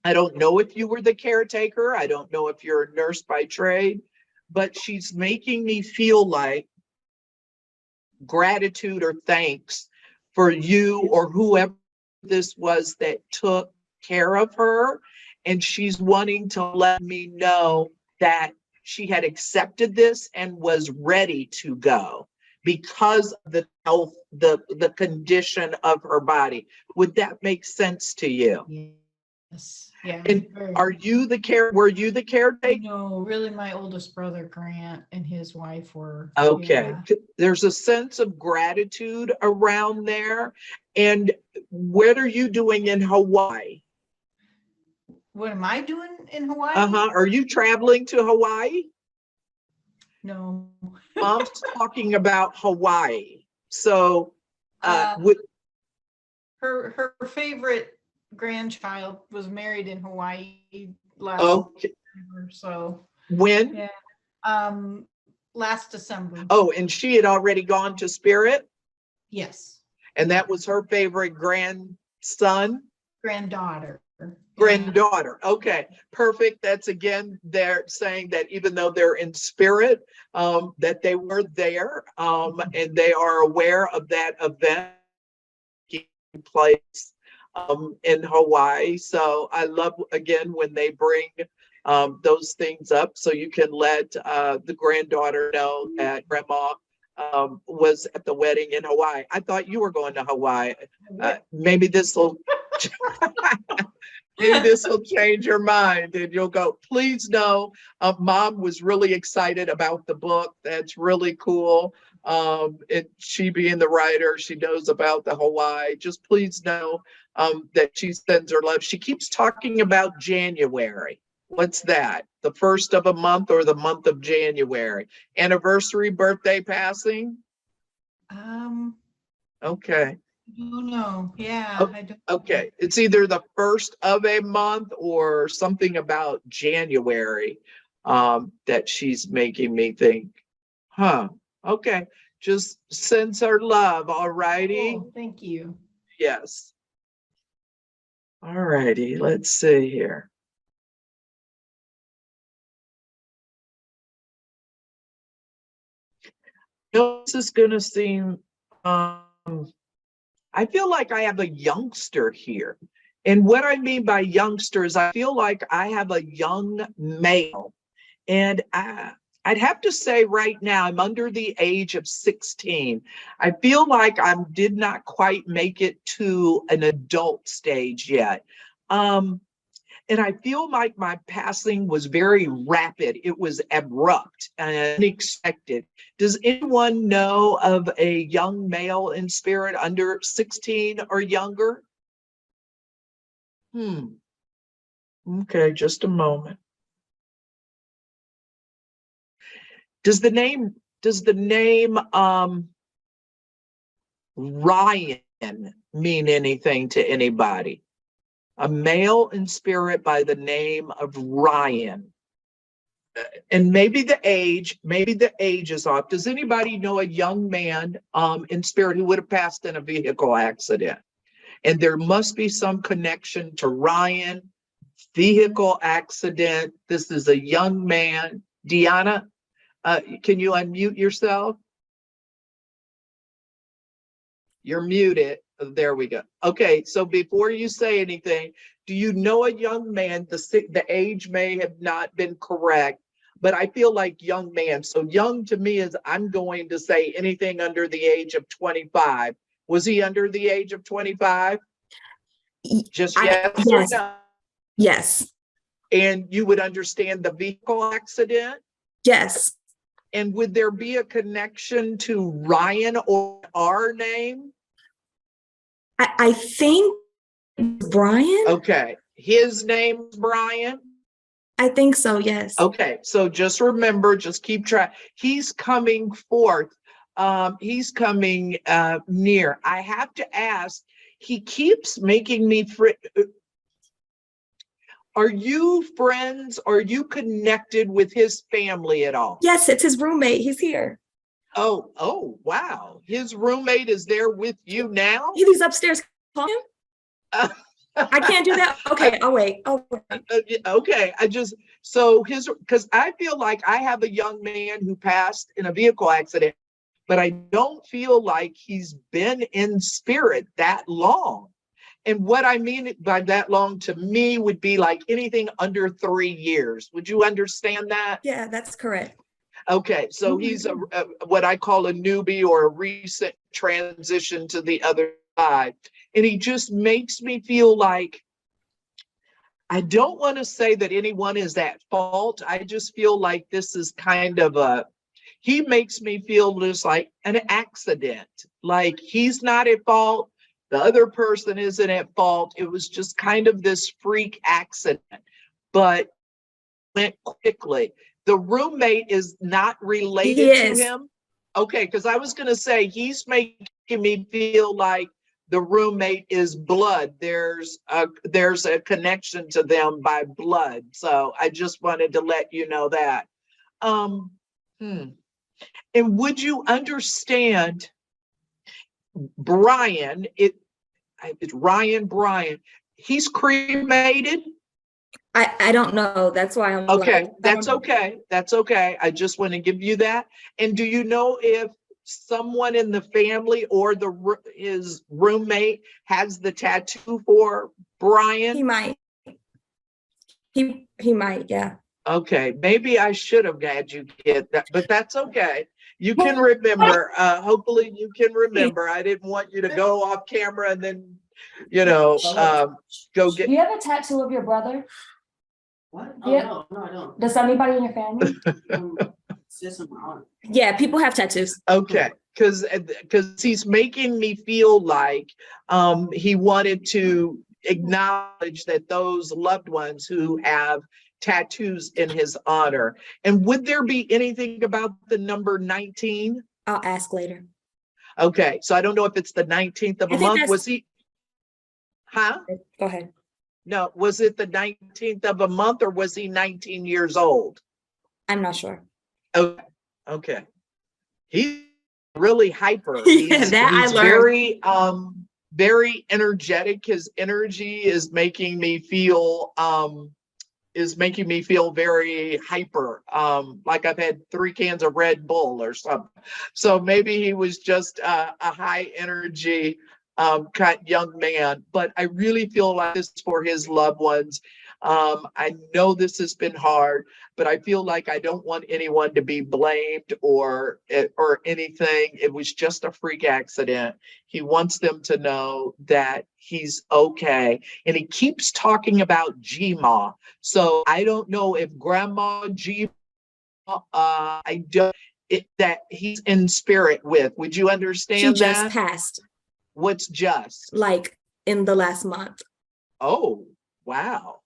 I don't know if you were the caretaker, I don't know if you're a nurse by trade, but she's making me feel like gratitude or thanks for you or whoever this was that took care of her. And she's wanting to let me know that she had accepted this and was ready to go because of the health, the condition of her body. Would that make sense to you? Yes. Yeah. And were you the caretaker? No, really my oldest brother, Grant, and his wife were. Okay. Yeah. There's a sense of gratitude around there. And what are you doing in Hawaii? What am I doing in Hawaii? Are you traveling to Hawaii? No. Mom's talking about Hawaii. So her favorite grandchild was married in Hawaii last December, so when? Yeah. Last December. Oh, and she had already gone to Spirit? Yes. And that was her favorite grandson? Granddaughter. Granddaughter. Okay, perfect. That's again, they're saying that even though they're in spirit, that they were there, and they are aware of that event taking place in Hawaii. So I love again when they bring those things up, so you can let the granddaughter know that grandma was at the wedding in Hawaii. I thought you were going to Hawaii. Maybe this will maybe this will change your mind and you'll go, please know, mom was really excited about the book. That's really cool. And she being the writer, she knows about the Hawaii. Just please know that she sends her love. She keeps talking about January. What's that? The first of a month or the month of January? Anniversary, birthday, passing? Okay. No. Yeah. Oh, okay. It's either the first of a month or something about January that she's making me think, huh? Okay. Just sends her love. All righty. Cool. Thank you. Yes. All righty. Let's see here. This is going to seem, I feel like I have a youngster here. And what I mean by youngster is I feel like I have a young male. And I'd have to say right now, I'm under the age of 16. I feel like I did not quite make it to an adult stage yet. And I feel like my passing was very rapid. It was abrupt and unexpected. Does anyone know of a young male in spirit under 16 or younger? Okay, just a moment. Does the name Ryan mean anything to anybody? A male in spirit by the name of Ryan. and maybe the age is off. Does anybody know a young man in spirit who would have passed in a vehicle accident? And there must be some connection to Ryan, vehicle accident. This is a young man. Deanna, can you unmute yourself? You're muted. There we go. Okay, so before you say anything, do you know a young man? The age may have not been correct, but I feel like young man. So young to me is, I'm going to say anything under the age of 25. Was he under the age of 25? Just yes or Yes. no? Yes. And you would understand the vehicle accident? Yes. And would there be a connection to Ryan or our name? I think Brian. Okay, his name's Brian. I think so. Yes. Okay, so just remember, just keep track. He's coming forth. He's coming near. I have to ask, he keeps making me are you friends? Are you connected with his family at all? Yes, it's his roommate. He's here. Oh, wow. His roommate is there with you now? He's upstairs. Call him. I can't do that. Okay, I'll wait. Okay, because I feel like I have a young man who passed in a vehicle accident, but I don't feel like he's been in spirit that long. And what I mean by that long to me would be like anything under 3 years. Would you understand that? Yeah, that's correct. Okay, so he's what I call a newbie or a recent transition to the other side. And he just makes me feel like, I don't want to say that anyone is at fault. I just feel like this is kind of he makes me feel just like an accident. Like he's not at fault. The other person isn't at fault. It was just kind of this freak accident, but went quickly. The roommate is not related to him. Okay, because I was going to say he's making me feel like the roommate is blood. There's a connection to them by blood. So I just wanted to let you know that. And would you understand, Brian? It's Ryan. Brian. He's cremated. I don't know. That's why I'm okay. Like, that's okay. That's okay. I just want to give you that. And do you know if someone in the family or his roommate has the tattoo for Brian? He might. He might. Yeah. Okay. Maybe I should have had you get that, but that's okay. You can remember. Hopefully you can remember. I didn't want you to go off camera and then, go get. Do you have a tattoo of your brother? What? Yeah. No, I don't. Does anybody in your family? It's just in my arm. Yeah, people have tattoos. Okay, because he's making me feel like he wanted to acknowledge that those loved ones who have tattoos in his honor. And would there be anything about the number 19? I'll ask later. Okay, so I don't know if it's the 19th of a month. Was he? Huh? Go ahead. No, was it the 19th of a month or was he 19 years old? I'm not sure. Okay. He's really hyper. Yeah, he's I learned. Very energetic. His energy is making me feel very hyper. Like I've had 3 cans of Red Bull or something. So maybe he was just a high energy kind young man, but I really feel like this is for his loved ones. I know this has been hard, but I feel like I don't want anyone to be blamed or anything. It was just a freak accident. He wants them to know that he's okay. And he keeps talking about Gma. So I don't know if Grandma Gma, that he's in spirit with. Would you understand She that? just passed. What's just? Like in the last month. Oh, wow.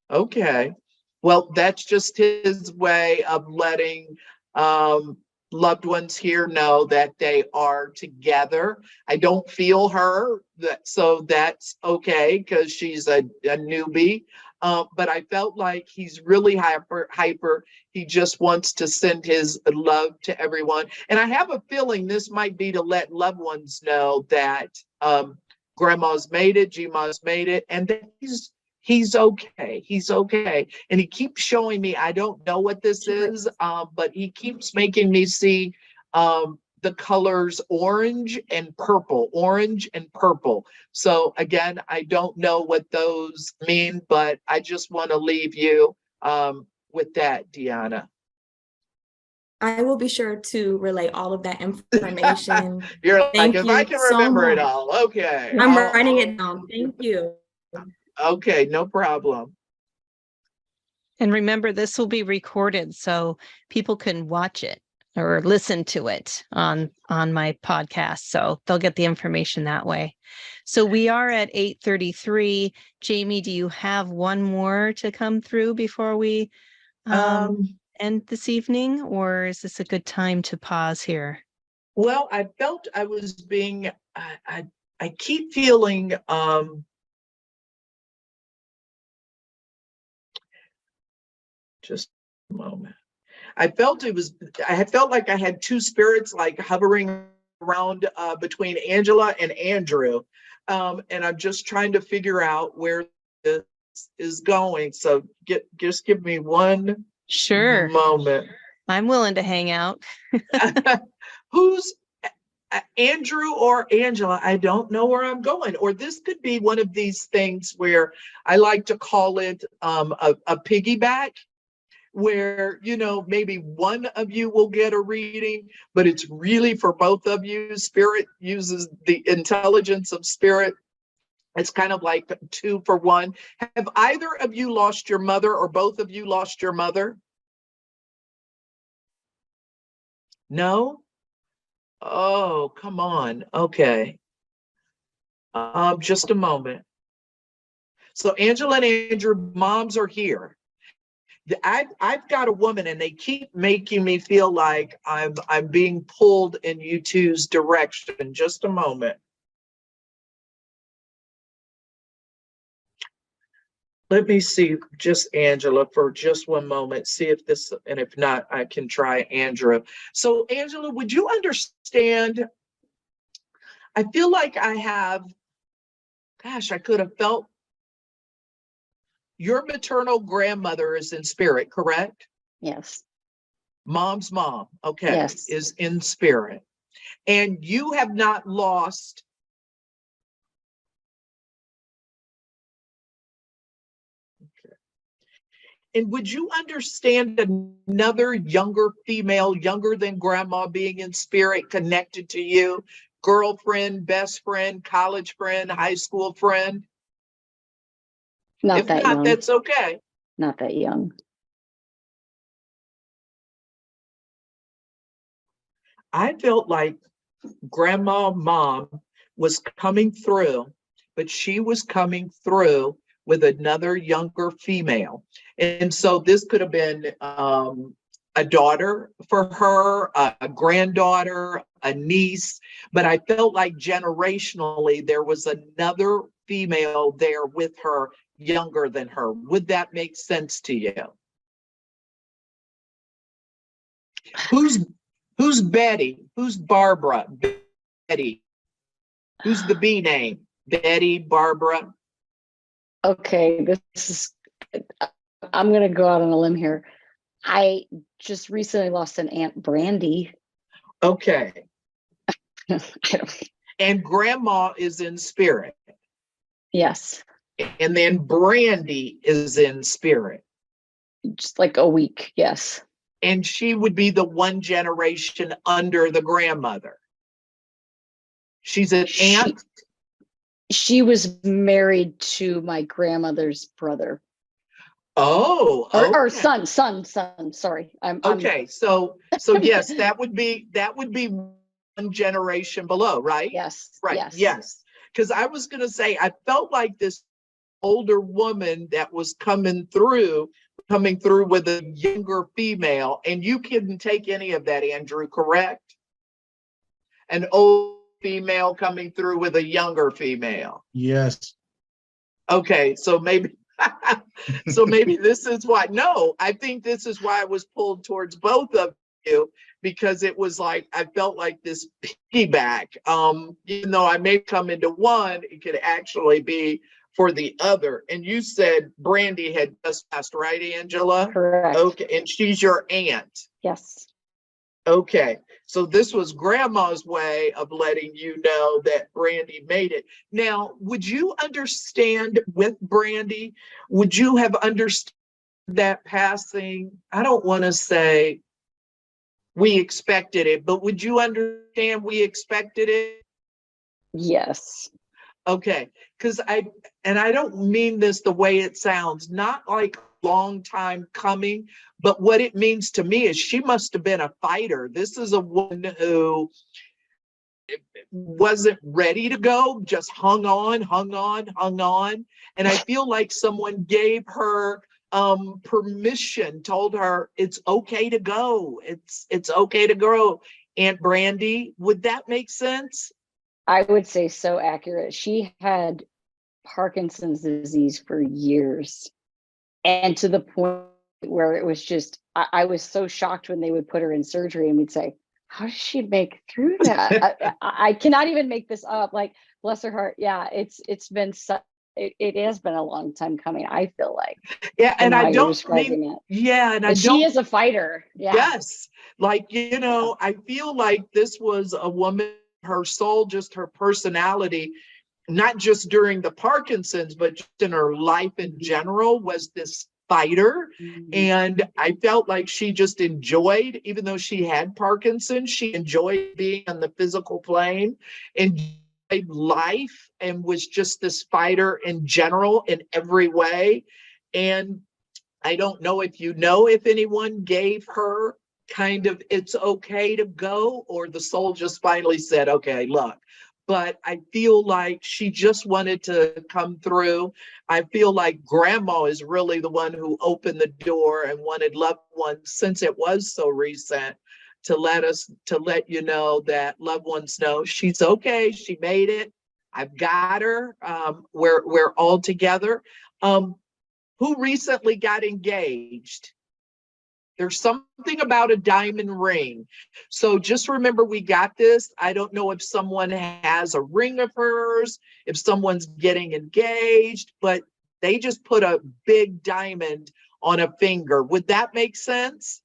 Okay. Well, that's just his way of letting loved ones here know that they are together. I don't feel her, so that's okay because she's a newbie. But I felt like he's really hyper. He just wants to send his love to everyone. And I have a feeling this might be to let loved ones know that grandma's made it, Gma's made it, and that he's okay. He's okay. And he keeps showing me, I don't know what this is, but he keeps making me see the colors orange and purple, orange and purple. So again, I don't know what those mean, but I just want to leave you with that, Deanna. I will be sure to relay all of that information. You're like, Thank if you I can so remember it much. all, okay. I'm writing it down. Thank you. Okay, no problem. And remember, this will be recorded so people can watch it or listen to it on my podcast. So they'll get the information that way. So we are at 8:33. Jamie, do you have one more to come through before we end this evening, or is this a good time to pause here? Well, I felt I was being, I keep feeling, just a moment. I felt like I had two spirits like hovering around between Angela and Andrew. And I'm just trying to figure out where this is going. So just give me one moment. I'm willing to hang out. Who's Andrew or Angela? I don't know where I'm going. Or this could be one of these things where I like to call it a piggyback, where, you know, maybe one of you will get a reading, but it's really for both of you. Spirit uses the intelligence of spirit. It's kind of like 2 for 1. Have either of you lost your mother, or both of you lost your mother? No? Oh, come on. Okay. Just a moment. So Angela and Andrew, moms are here. I've got a woman, and they keep making me feel like I'm being pulled in you two's direction. Just a moment. Let me see just Angela for just one moment, see if this, and if not, I can try Andrew. So Angela, would you understand? I feel like I have, gosh, I could have felt your maternal grandmother is in spirit, correct? Yes. Mom's mom, okay, Yes. is in spirit. And you have not lost. Okay. And would you understand another younger female, younger than grandma, being in spirit, connected to you? Girlfriend, best friend, college friend, high school friend? Not If that not, young. that's okay. Not that young. I felt like grandma, mom was coming through, but she was coming through with another younger female. And so this could have been a daughter for her, a granddaughter, a niece, but I felt like generationally there was another female there with her, younger than her. Would that make sense to you? Who's Betty? Who's Barbara? Betty. Who's the B name? Betty, Barbara. Okay, this is, I'm going to go out on a limb here. I just recently lost an Aunt Brandy. Okay. I don't, And grandma is in spirit. yes. And then Brandy is in spirit. Just like a week, yes. And she would be the one generation under the grandmother. She's an aunt. She was married to my grandmother's brother. Oh, okay. Or son. Sorry. Okay, so yes, that would be one generation below, right? Yes. Right. Yes. Because I was going to say, I felt like this older woman that was coming through with a younger female, and you couldn't take any of that, Andrew, correct? An old female coming through with a younger female. Yes. Okay, so maybe So maybe this is why. No, I think this is why I was pulled towards both of you, because it was like I felt like this piggyback. Even though I may come into one, it could actually be for the other. And you said Brandy had just passed, right, Angela? Correct. Okay, and she's your aunt. Yes. Okay, so this was grandma's way of letting you know that Brandy made it. Now, would you understand with Brandy? Would you have understood that passing? I don't want to say we expected it, but would you understand we expected it? Yes. Okay, because I don't mean this the way it sounds, not like long time coming, but what it means to me is she must have been a fighter. This is a woman who wasn't ready to go, just hung on, hung on, hung on. And I feel like someone gave her permission, told her it's okay to go. It's okay to go. Aunt Brandy, would that make sense? I would say so accurate. She had Parkinson's disease for years. And to the point where it was just, I was so shocked when they would put her in surgery and we'd say, how does she make through that? I cannot even make this up. Like, bless her heart. Yeah, it's been it has been a long time coming, I feel like. Yeah, and I don't describing it. Yeah, and I And don't. she is a fighter. Yeah. Yes, like, you know, I feel like this was a woman, her soul, just her personality, not just during the Parkinson's, but just in her life in general, was this fighter. And I felt like she just enjoyed, even though she had Parkinson's, she enjoyed being on the physical plane, enjoyed life, and was just this fighter in general in every way. And I don't know if anyone gave her kind of it's okay to go, or the soul just finally said, okay, look. But I feel like she just wanted to come through. I feel like grandma is really the one who opened the door and wanted loved ones, since it was so recent, to let you know that loved ones know she's okay. She made it. I've got her. We're all together. Who recently got engaged? There's something about a diamond ring. So just remember, we got this. I don't know if someone has a ring of hers, if someone's getting engaged, but they just put a big diamond on a finger. Would that make sense?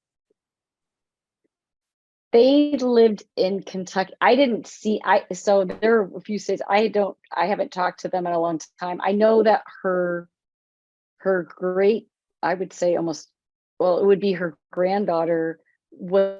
They lived in Kentucky. I didn't see, so there are a few states. I haven't talked to them in a long time. I know that her great, I would say almost, well, it would be her granddaughter was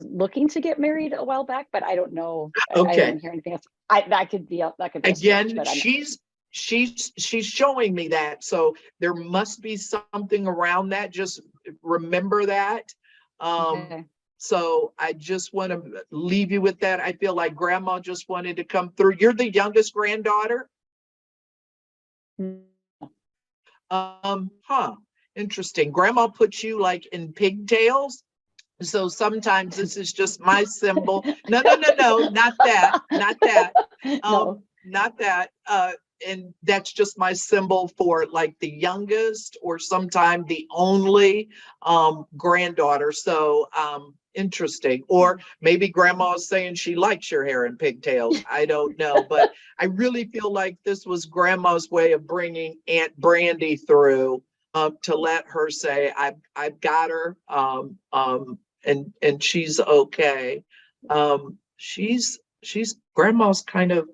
looking to get married a while back, but I don't know. I Okay. didn't hear anything else. That could be a Again, stretch, she's showing me that. So there must be something around that. Just remember that. okay. So I just want to leave you with that. I feel like grandma just wanted to come through. You're the youngest granddaughter? Interesting. Grandma puts you like in pigtails. So sometimes this is just my symbol. No, not that, not that. No. Not that. And that's just my symbol for like the youngest, or sometime the only granddaughter. So interesting. Or maybe grandma's saying she likes your hair in pigtails. I don't know, but I really feel like this was grandma's way of bringing Aunt Brandy through, to let her say, I've got her, and she's okay. She's grandma's kind of,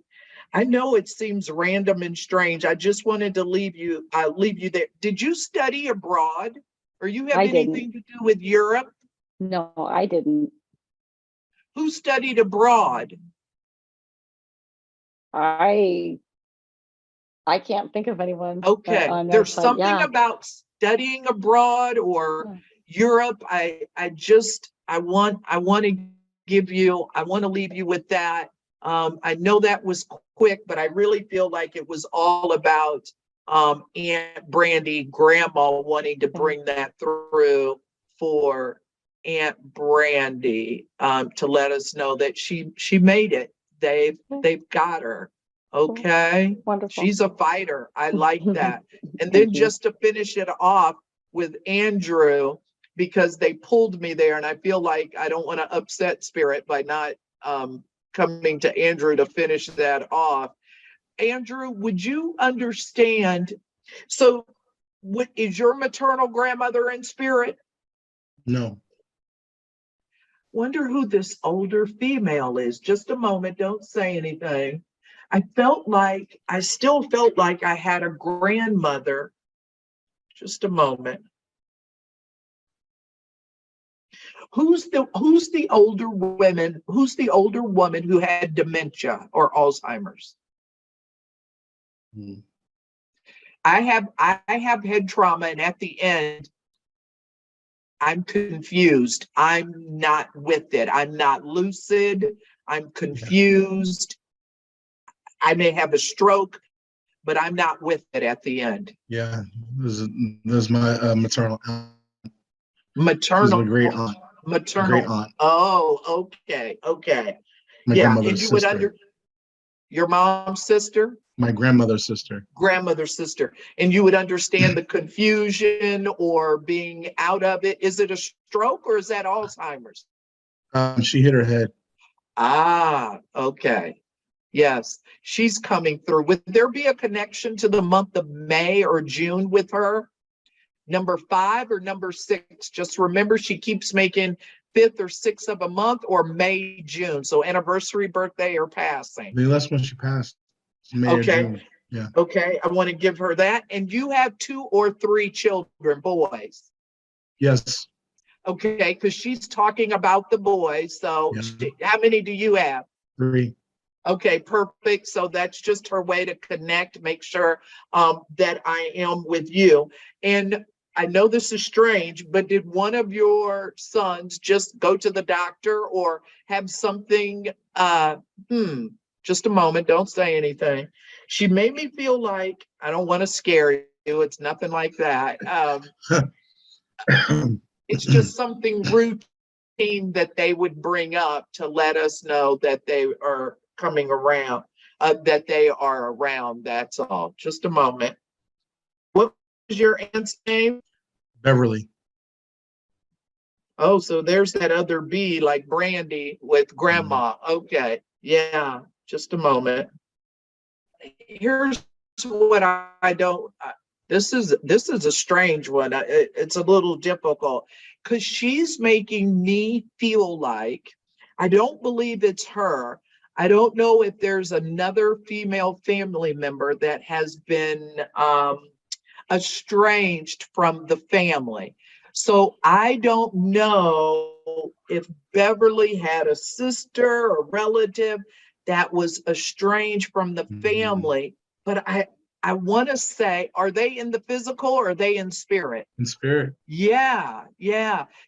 I know it seems random and strange. I just wanted to leave you there. Did you study abroad, or you have anything to do with Europe? No, I didn't. Who studied abroad? I can't think of anyone. Okay, on there's side. something about studying abroad or Europe. I want to leave you with that. I know that was quick, but I really feel like it was all about Aunt Brandy, grandma wanting to bring that through for Aunt Brandy, to let us know that she made it. They've got her. Okay. Wonderful. She's a fighter. I like that. And Thank then you. just to finish it off with Andrew, because they pulled me there, and I feel like I don't want to upset Spirit by not coming to Andrew to finish that off. Andrew, would you understand? So, what is your maternal grandmother in spirit? No. Wonder who this older female is. Just a moment, don't say anything. I still felt like I had a grandmother. Just a moment. Who's the older woman? Who's the older woman who had dementia or Alzheimer's? Hmm. I have head trauma, and at the end, I'm confused. I'm not with it. I'm not lucid. I'm confused. I may have a stroke, but I'm not with it at the end. Yeah, this is my maternal aunt. Maternal, She's my great aunt. maternal. Great aunt. Oh, okay. My Yeah, grandmother's and you would sister. your mom's sister, My grandmother's sister. grandmother's sister, and you would understand the confusion or being out of it. Is it a stroke or is that Alzheimer's? She hit her head. Ah, okay. Yes, she's coming through. Would there be a connection to the month of May or June with her? Number 5 or number 6? Just remember, she keeps making 5th or 6th of a month, or May, June. So anniversary, birthday, or passing. The last one she passed. May or Okay. June. Yeah. Okay, I want to give her that. And you have 2 or 3 children, boys. Yes. Okay, because she's talking about the boys. So Yeah. how many do you have? 3. Okay, perfect. So that's just her way to connect, make sure that I am with you. And I know this is strange, but did one of your sons just go to the doctor or have something? Just a moment, don't say anything. She made me feel like, I don't want to scare you. It's nothing like that. It's just something routine that they would bring up to let us know that they are coming around, that they are around. That's all. Just a moment. What was your aunt's name? Beverly. Oh, so there's that other B, like Brandy with grandma. Okay. Yeah. Just a moment. Here's what I don't. This is a strange one. It's a little difficult because she's making me feel like, I don't believe it's her. I don't know if there's another female family member that has been estranged from the family. So I don't know if Beverly had a sister or relative that was estranged from the family, but I want to say, are they in the physical or are they in spirit? In spirit. Yeah,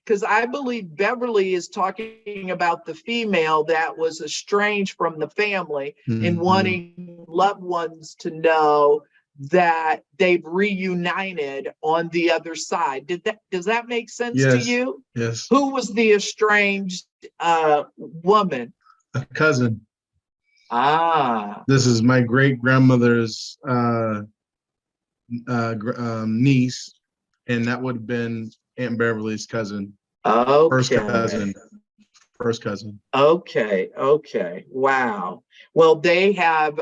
because I believe Beverly is talking about the female that was estranged from the family and wanting loved ones to know that they've reunited on the other side. Does that make sense to you? Yes. Who was the estranged woman? A cousin. Ah. This is my great grandmother's niece, and that would have been Aunt Beverly's cousin. Okay. First cousin. Okay. Wow. Well, they have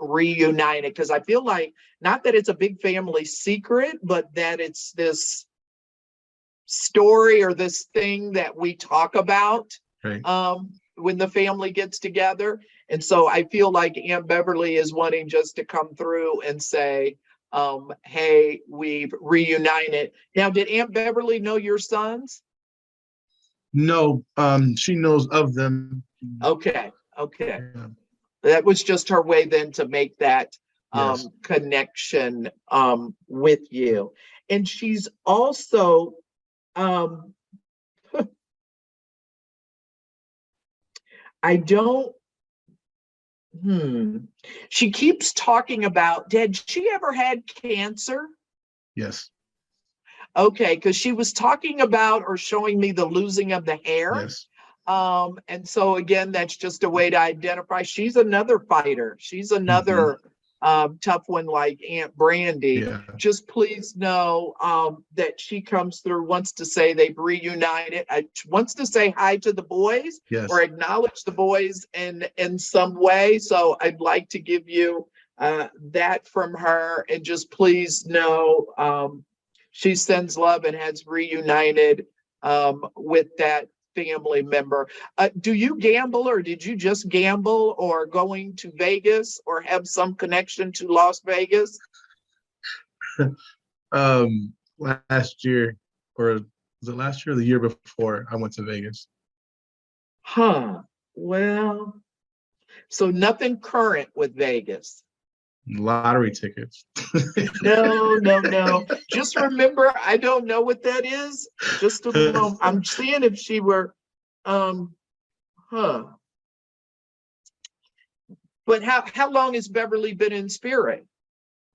reunited, because I feel like, not that it's a big family secret, but that it's this story or this thing that we talk about when the family gets together. And so I feel like Aunt Beverly is wanting just to come through and say, hey, we've reunited. Now, did Aunt Beverly know your sons? No, she knows of them. Okay. Yeah. That was just her way then to make that connection with you. And she's also I don't she keeps talking about, did she ever had cancer? Yes. Okay, because she was talking about or showing me the losing of the hair. Yes. And so again, that's just a way to identify. She's another fighter. She's another tough one like Aunt Brandy. Yeah. Just please know that she comes through, wants to say they've reunited, wants to say hi to the boys Yes. or acknowledge the boys in some way. So I'd like to give you that from her, and just please know she sends love and has reunited with that family member. Do you gamble, or did you just gamble, or going to Vegas, or have some connection to Las Vegas? Last year, or was it last year or the year before, I went to Vegas. Well, so nothing current with Vegas. Lottery tickets. No. Just remember, I don't know what that is. Just a moment. I'm seeing if she were, But how long has Beverly been in spirit?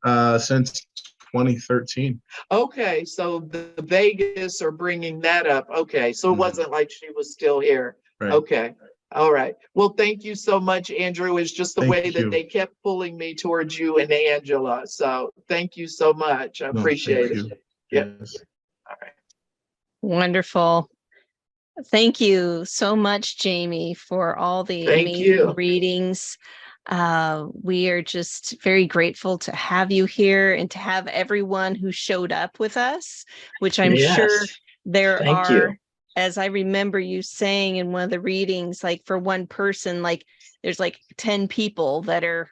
Since 2013. Okay, so the Vegas are bringing that up. Okay, so it wasn't like she was still here. Right. Okay. All right. Well, thank you so much, Andrew. It's just the Thank way that you. they kept pulling me towards you and Angela. So thank you so much. I No, appreciate thank it. you. Yeah. Yes. All right. Wonderful. Thank you so much, Jamie, for all the Thank amazing you. readings. We are just very grateful to have you here and to have everyone who showed up with us, which I'm sure Yes. there Thank are, you. as I remember you saying in one of the readings, like for one person, like there's like 10 people that are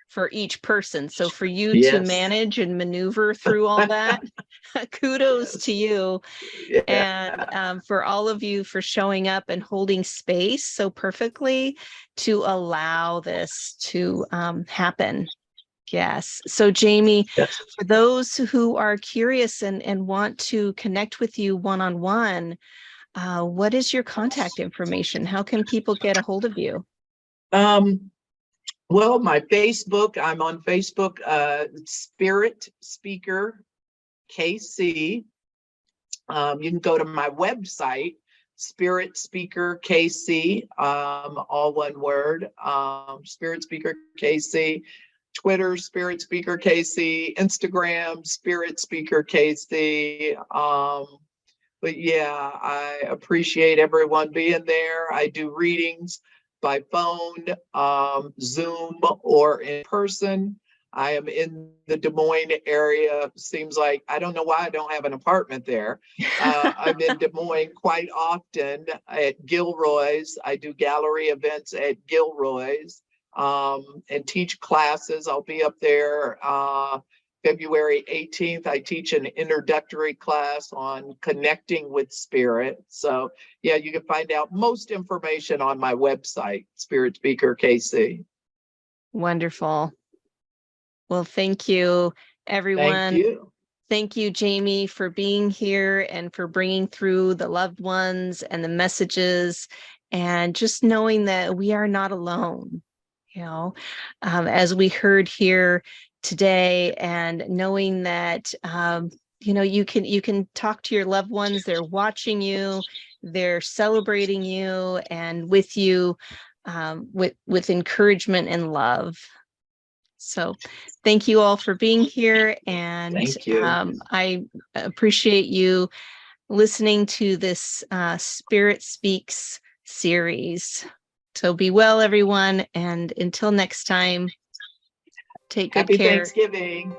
for each person. So for you to Yes. manage and maneuver through all that, kudos to you. Yeah. And for all of you for showing up and holding space so perfectly to allow this to happen. Yes. So Jamie, Yes. for those who are curious and want to connect with you one-on-one, what is your contact information? How can people get a hold of you? Well, my Facebook, I'm on Facebook, Spirit Speaker KC. You can go to my website, Spirit Speaker KC, all one word, Spirit Speaker KC, Twitter, Spirit Speaker KC, Instagram, Spirit Speaker KC. But yeah, I appreciate everyone being there. I do readings by phone, Zoom, or in person. I am in the Des Moines area. Seems like, I don't know why I don't have an apartment there. I'm in Des Moines quite often at Gilroy's. I do gallery events at Gilroy's and teach classes. I'll be up there February 18th. I teach an introductory class on connecting with spirit. So yeah, you can find out most information on my website, Spirit Speaker KC. Wonderful. Well, thank you, everyone. Thank you. Thank you, Jamie, for being here and for bringing through the loved ones and the messages, and just knowing that we are not alone, as we heard here today, and knowing that, you can talk to your loved ones. They're watching you, they're celebrating you and with you, with encouragement and love. So thank you all for being here. And Thank you. I appreciate you listening to this Spirit Speaks series. So be well, everyone. And until next time, take good Happy care. Thanksgiving.